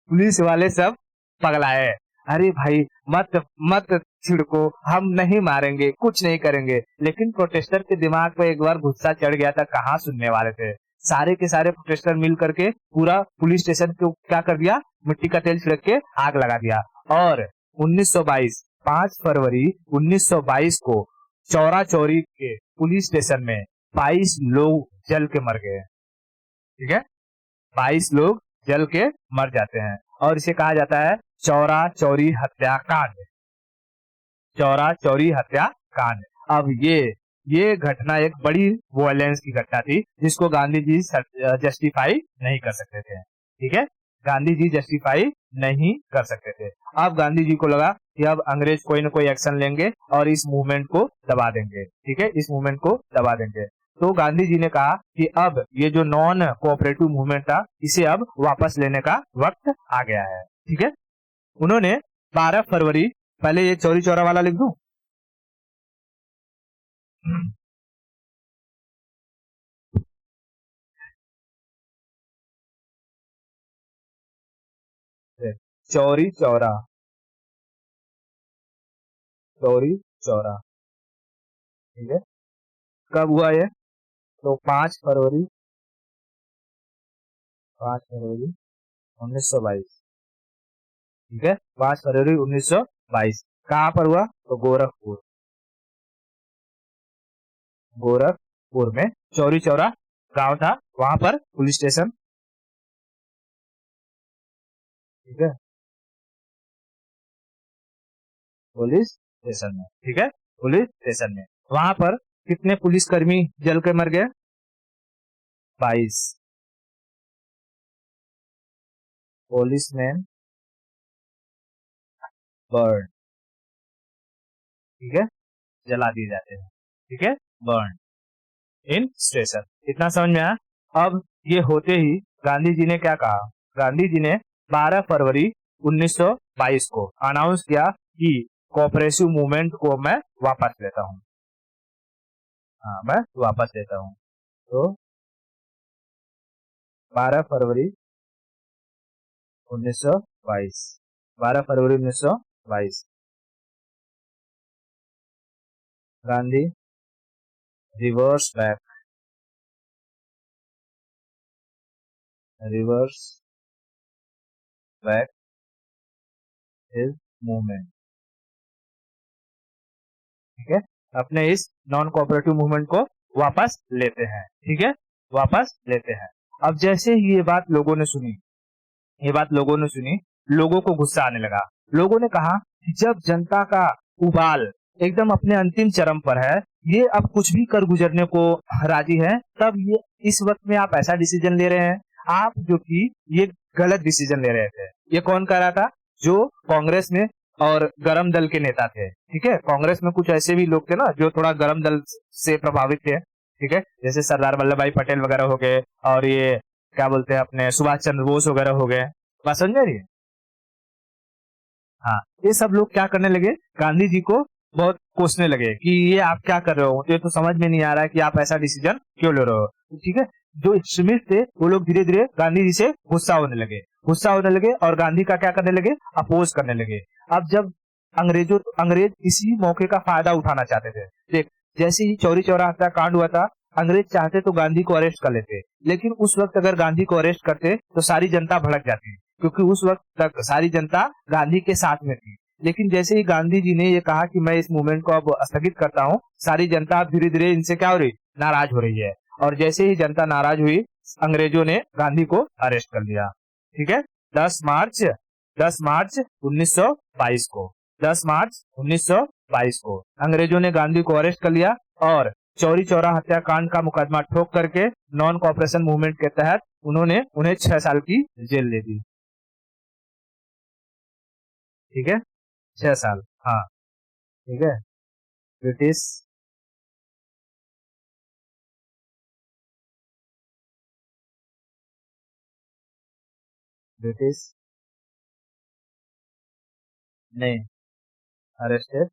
पुलिस वाले सब पगलाए, अरे भाई मत मत छिड़को, हम नहीं मारेंगे, कुछ नहीं करेंगे। लेकिन प्रोटेस्टर के दिमाग पे एक बार गुस्सा चढ़ गया था, कहाँ सुनने वाले थे। सारे के सारे प्रोटेस्टर मिल करके पूरा पुलिस स्टेशन को क्या कर दिया, मिट्टी का तेल छिड़क के आग लगा दिया। और 1922, 5 फरवरी 1922 को चौरा चौरी के पुलिस स्टेशन में 22 लोग जल के मर गए। ठीक है, 22 लोग जल के मर जाते हैं, और इसे कहा जाता है चौरा चौरी हत्याकांड, चौरा चौरी हत्याकांड। अब ये घटना एक बड़ी वायलेंस की घटना थी, जिसको गांधी जी जस्टिफाई नहीं कर सकते थे। ठीक है, गांधी जी जस्टिफाई नहीं कर सकते थे। अब गांधी जी को लगा कि अब अंग्रेज कोई ना कोई एक्शन लेंगे और इस मूवमेंट को दबा देंगे। ठीक है, इस मूवमेंट को दबा देंगे। तो गांधी जी ने कहा कि अब ये जो नॉन कोऑपरेटिव मूवमेंट था, इसे अब वापस लेने का वक्त आ गया है। ठीक है, उन्होंने 12 फरवरी, पहले ये चौरी चौरा वाला लिख दूं, चौरी चौरा, चौरी चौरा। ठीक है, कब हुआ ये, तो 5 फरवरी, 5 फरवरी 1922। ठीक है, 5 फरवरी 1922 कहाँ पर हुआ, तो गोरखपुर, गोरखपुर में चौरी चौरा गांव था, वहां पर पुलिस स्टेशन। ठीक है, पुलिस स्टेशन में। ठीक है, पुलिस स्टेशन में, वहां पर कितने पुलिसकर्मी जल के मर गए, 22। policemen burned, ठीक है, जला दिए जाते हैं, ठीक है, बर्न इन स्टेशन। इतना समझ में आया। अब ये होते ही गांधी जी ने क्या कहा, गांधी जी ने 12 फरवरी 1922 को अनाउंस किया कि कोऑपरेटिव मूवमेंट को मैं वापस लेता हूँ। हाँ, मैं वापस लेता हूँ। तो 12 फरवरी 1922, 12 फरवरी 1922 Gandhi reverse back his movement, ठीक है, अपने इस नॉन कोऑपरेटिव मूवमेंट को वापस लेते हैं, ठीक है, वापस लेते हैं। अब जैसे ही ये बात लोगों ने सुनी, लोगों को गुस्सा आने लगा। लोगों ने कहा कि जब जनता का उबाल एकदम अपने अंतिम चरम पर है, ये अब कुछ भी कर गुजरने को राजी है, तब ये इस वक्त में आप ऐसा डिसीजन ले रहे हैं, आप जो कि ये गलत डिसीजन ले रहे थे। ये कौन कह रहा था? जो कांग्रेस में और गरम दल के नेता थे, ठीक है। कांग्रेस में कुछ ऐसे भी लोग थे ना जो थोड़ा गरम दल से प्रभावित थे, ठीक है, जैसे सरदार वल्लभ भाई पटेल वगैरह हो गए, और ये क्या बोलते हैं अपने सुभाष चंद्र बोस वगैरह हो गए। बात समझ में आ रही है? हाँ, ये सब लोग क्या करने लगे, गांधी जी को बहुत कोसने लगे कि ये आप क्या कर रहे हो, ये तो समझ में नहीं आ रहा है कि आप ऐसा डिसीजन क्यों ले रहे हो, ठीक है। जो एक्सट्रीमिस्ट थे वो लोग धीरे धीरे गांधी जी से गुस्सा होने लगे और गांधी का क्या करने लगे, अपोज करने लगे। अब जब अंग्रेज इसी मौके का फायदा उठाना चाहते थे। देख, जैसे ही चौरी चौरा हत्याकांड हुआ था, अंग्रेज चाहते तो गांधी को अरेस्ट कर लेते, लेकिन उस वक्त अगर गांधी को अरेस्ट करते तो सारी जनता भड़क जाती, क्योंकि उस वक्त तक सारी जनता गांधी के साथ में थी। लेकिन जैसे ही गांधी जी ने ये कहा कि मैं इस मूवमेंट को अब स्थगित करता हूँ, सारी जनता अब धीरे धीरे इनसे क्या हो रही, नाराज हो रही है। और जैसे ही जनता नाराज हुई, अंग्रेजों ने गांधी को अरेस्ट कर लिया, ठीक है। 10 मार्च 1922 को 10 मार्च 1922 को अंग्रेजों ने गांधी को अरेस्ट कर लिया और चौरी चौरा हत्याकांड का मुकदमा ठोक करके नॉन कॉपरेशन मूवमेंट के तहत उन्होंने उन्हें 6 साल की जेल दे दी, ठीक है, 6 साल, हाँ, ठीक है। ब्रिटिश ब्रिटिश ने अरेस्टेड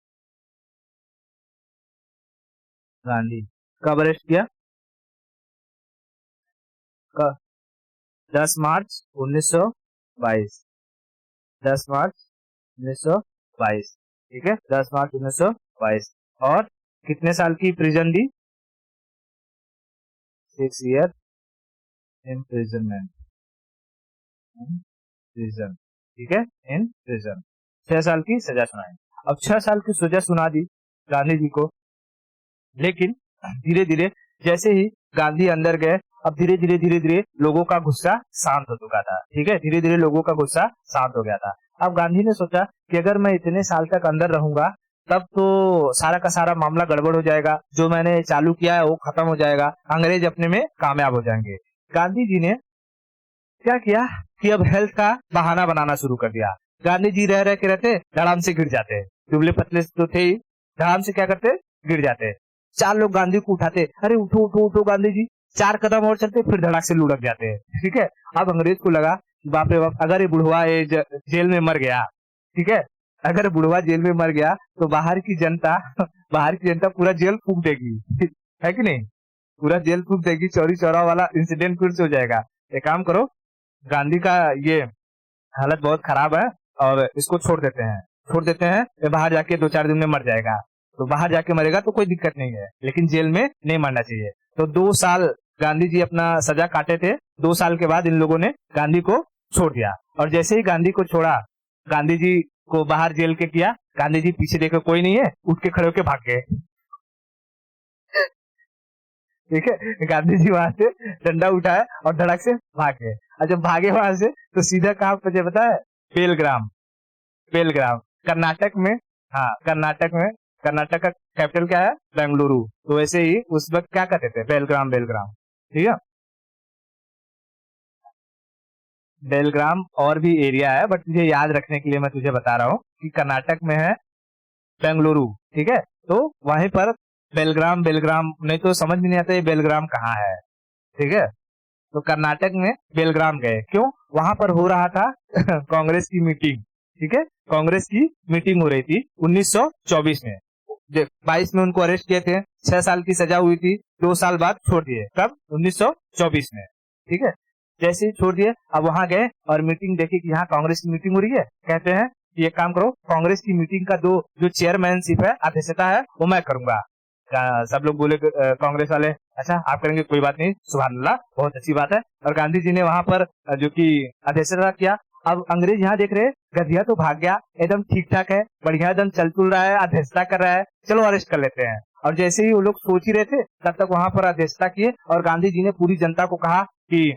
गांधी, कब अरेस्ट किया? कब? 10 मार्च 1922, 10 मार्च 1922, ठीक है, 10 मार्च 1922। और कितने साल की प्रिजन दी? 6 ईयर इम्प्रिजनमेंट, प्रिजन, ठीक है, इन प्रिजन, 6 साल की सजा सुनाई। अब 6 साल की सजा सुना दी गांधी जी को, लेकिन धीरे धीरे जैसे ही गांधी अंदर गए, अब धीरे धीरे लोगों का गुस्सा शांत हो चुका था, ठीक है, धीरे धीरे लोगों का गुस्सा शांत हो गया था। अब गांधी ने सोचा कि अगर मैं इतने साल तक अंदर रहूंगा तब तो सारा का सारा मामला गड़बड़ हो जाएगा, जो मैंने चालू किया है वो खत्म हो जाएगा, अंग्रेज अपने में कामयाब हो जाएंगे। गांधी जी ने क्या किया कि अब हेल्थ का बहाना बनाना शुरू कर दिया। गांधी जी रह रह के रहते, धड़ाम से गिर जाते, दुबले पतले तो थे ही, धड़ाम से क्या करते, गिर जाते। 4 लोग गांधी को उठाते, अरे उठो उठो उठो गांधी जी, 4 कदम और चलते, फिर धड़ाक से लुढ़क जाते, ठीक है। अब अंग्रेज को लगा बाप रे बाप, अगर ये बुढ़वा जेल में मर गया, ठीक है, अगर बुढ़वा जेल में मर गया तो बाहर की जनता बाहर की जनता पूरा जेल फूंक देगी, है कि नहीं, पूरा जेल फूंक देगी, चौरी चौरा वाला इंसिडेंट फिर से हो जाएगा। एक काम करो, गांधी का ये हालत बहुत खराब है और इसको छोड़ देते हैं, ये बाहर जाके 2-4 दिन में मर जाएगा, तो बाहर जाके मरेगा तो कोई दिक्कत नहीं है, लेकिन जेल में नहीं मरना चाहिए। तो 2 साल गांधी जी अपना सजा काटे थे, 2 साल के बाद इन लोगों ने गांधी को छोड़ दिया। और जैसे ही गांधी को छोड़ा, गांधी जी को बाहर जेल के किया, गांधी जी पीछे देखे कोई नहीं है, उठ के खड़े होके भाग गए, ठीक है। गांधी जी वहां से डंडा उठाया और धड़क से भाग गए। और जब भागे वहां से तो सीधा कहाँ पहुंचे पता है? बेलग्राम, बेलग्राम कर्नाटक में। हाँ, कर्नाटक का कैपिटल क्या है? बेंगलुरु। तो वैसे ही उस वक्त क्या कहते थे? बेलग्राम, बेलग्राम, ठीक है। बेलग्राम और भी एरिया है, बट तुझे याद रखने के लिए मैं तुझे बता रहा हूँ कि कर्नाटक में है बेंगलुरु, ठीक है। तो वहीं पर बेलग्राम, बेलग्राम नहीं तो समझ में नहीं आता ये बेलग्राम कहाँ है, ठीक है। तो कर्नाटक में बेलग्राम गए, क्यों? वहां पर हो रहा था कांग्रेस की मीटिंग, ठीक है। कांग्रेस की मीटिंग हो रही थी 1924 में। 22 में उनको अरेस्ट किए थे, 6 साल की सजा हुई थी, 2 साल बाद छोड़ दिए। कब? 1924 में, ठीक है। जैसे ही छोड़ दिए, अब वहां गए और मीटिंग देखी कि यहाँ कांग्रेस की मीटिंग हो रही है। कहते हैं कि एक काम करो, कांग्रेस की मीटिंग का जो चेयरमैनशिप है, अध्यक्षता है, वो मैं करूंगा। सब लोग बोले कांग्रेस वाले, अच्छा आप करेंगे, कोई बात नहीं, सुभान अल्लाह, बहुत अच्छी बात है। और गांधी जी ने वहां पर जो कि अध्यक्षता किया। अब अंग्रेज यहाँ देख रहे, गधिया तो भाग गया, एकदम ठीक ठाक है, बढ़िया एकदम चल चुल रहा है, अध्यक्षता कर रहा है, चलो अरेस्ट कर लेते हैं। और जैसे ही वो लोग सोच ही रहे थे, तब तक वहां पर अध्यक्षता किए और गांधी जी ने पूरी जनता को कहा कि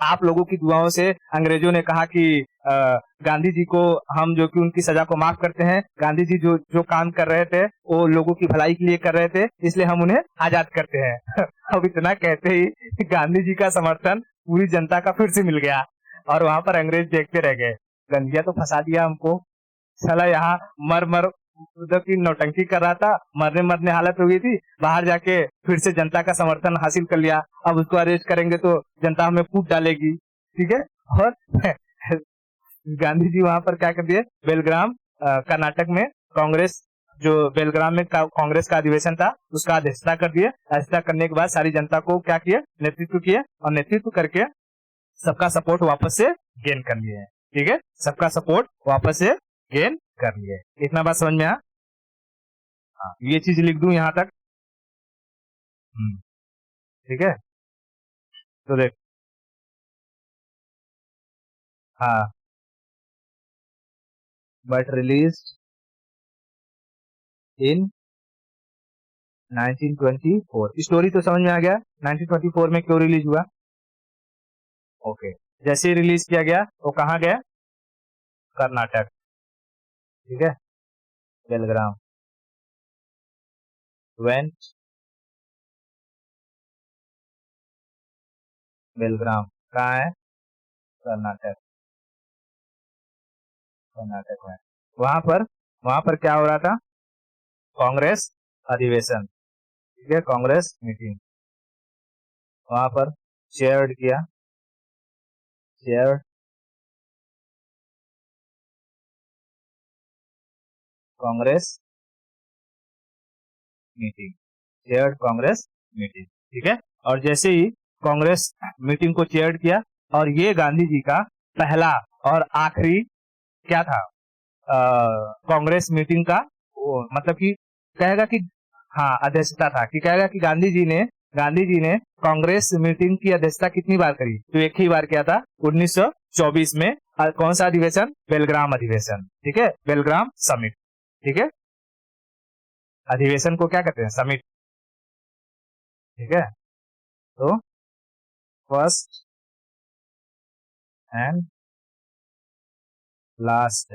आप लोगों की दुआओं से अंग्रेजों ने कहा कि गांधी जी को हम जो कि उनकी सजा को माफ करते हैं। गांधी जी जो जो काम कर रहे थे वो लोगों की भलाई के लिए कर रहे थे, इसलिए हम उन्हें आजाद करते हैं। अब इतना कहते ही गांधी जी का समर्थन पूरी जनता का फिर से मिल गया और वहां पर अंग्रेज देखते रह गए, गंजिया तो फंसा दिया हमको, साला यहाँ मर मर उधर की नौटंकी कर रहा था, मरने मरने हालत हो गई थी, बाहर जाके फिर से जनता का समर्थन हासिल कर लिया। अब उसको अरेस्ट करेंगे तो जनता हमें कूट डालेगी, ठीक है। और गांधी जी वहां पर क्या कर दिए, बेलग्राम कर्नाटक में कांग्रेस, जो बेलग्राम में कांग्रेस का अधिवेशन था, उसका अध्यक्षता कर दिए। अध्यक्षता करने के बाद सारी जनता को क्या किए, नेतृत्व किए, और नेतृत्व करके सबका सपोर्ट वापस से गेन कर लिए, ठीक है। सबका सपोर्ट वापस से गेन कर लिए। इतना बात समझ में आया? हाँ, ये चीज लिख दूं यहाँ तक। ठीक है, तो देख, हाँ, बट रिलीज इन 1924। स्टोरी तो समझ में आ गया, 1924 में क्यों रिलीज हुआ। ओके, जैसे ही रिलीज किया गया वो कहाँ गया, कर्नाटक, ठीक है, बेलग्राम, वेंट बेलग्राम कहाँ है, कर्नाटक, कर्नाटक में। वहां पर क्या हो रहा था, कांग्रेस अधिवेशन, ठीक है, कांग्रेस मीटिंग, वहां पर चेयर्ड किया, chair Congress meeting, chaired Congress meeting, ठीक है। और जैसे ही कांग्रेस मीटिंग को चेयर्ड किया, और ये गांधी जी का पहला और आखिरी क्या था, कांग्रेस मीटिंग का, मतलब कि कहेगा कि, हाँ, अध्यक्षता था, कि कहेगा कि गांधी जी ने कांग्रेस मीटिंग की अध्यक्षता कितनी बार करी, तो एक ही बार किया था 1924 में। कौन सा अधिवेशन, बेलग्राम अधिवेशन, ठीक है, बेलग्राम समिट, ठीक है। अधिवेशन को क्या कहते हैं, समिट, ठीक है। तो first and last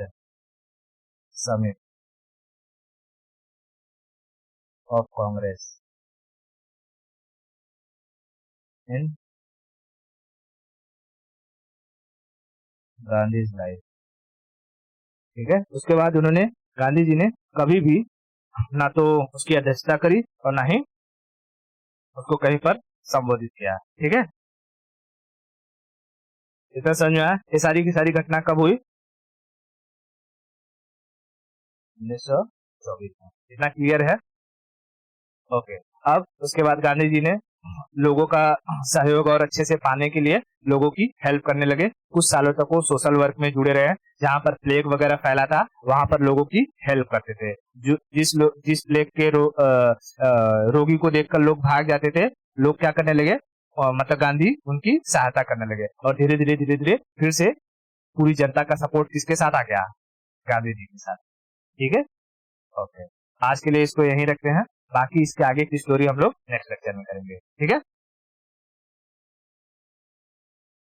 summit of Congress in Gandhi life, ठीक है। उसके बाद उन्होंने, गांधी जी ने कभी भी ना तो उसकी अध्यक्षता करी और ना ही उसको कहीं पर संबोधित किया, ठीक है। इतना समझ में आया? ये सारी की सारी घटना कब हुई, 1924 में। इतना क्लियर है? ओके। अब उसके बाद गांधी जी ने लोगों का सहयोग और अच्छे से पाने के लिए लोगों की हेल्प करने लगे। कुछ सालों तक वो सोशल वर्क में जुड़े रहे। जहाँ पर प्लेग वगैरह फैला था वहां पर लोगों की हेल्प करते थे। जो जिस प्लेग के रोगी को देखकर लोग भाग जाते थे, लोग क्या करने लगे, और मतलब गांधी उनकी सहायता करने लगे। और धीरे धीरे धीरे धीरे फिर से पूरी जनता का सपोर्ट किसके साथ आ गया, गांधी जी के साथ, ठीक है। ओके, आज के लिए इसको यहीं रखते हैं, बाकी इसके आगे की स्टोरी हम लोग नेक्स्ट लेक्चर में करेंगे, ठीक है।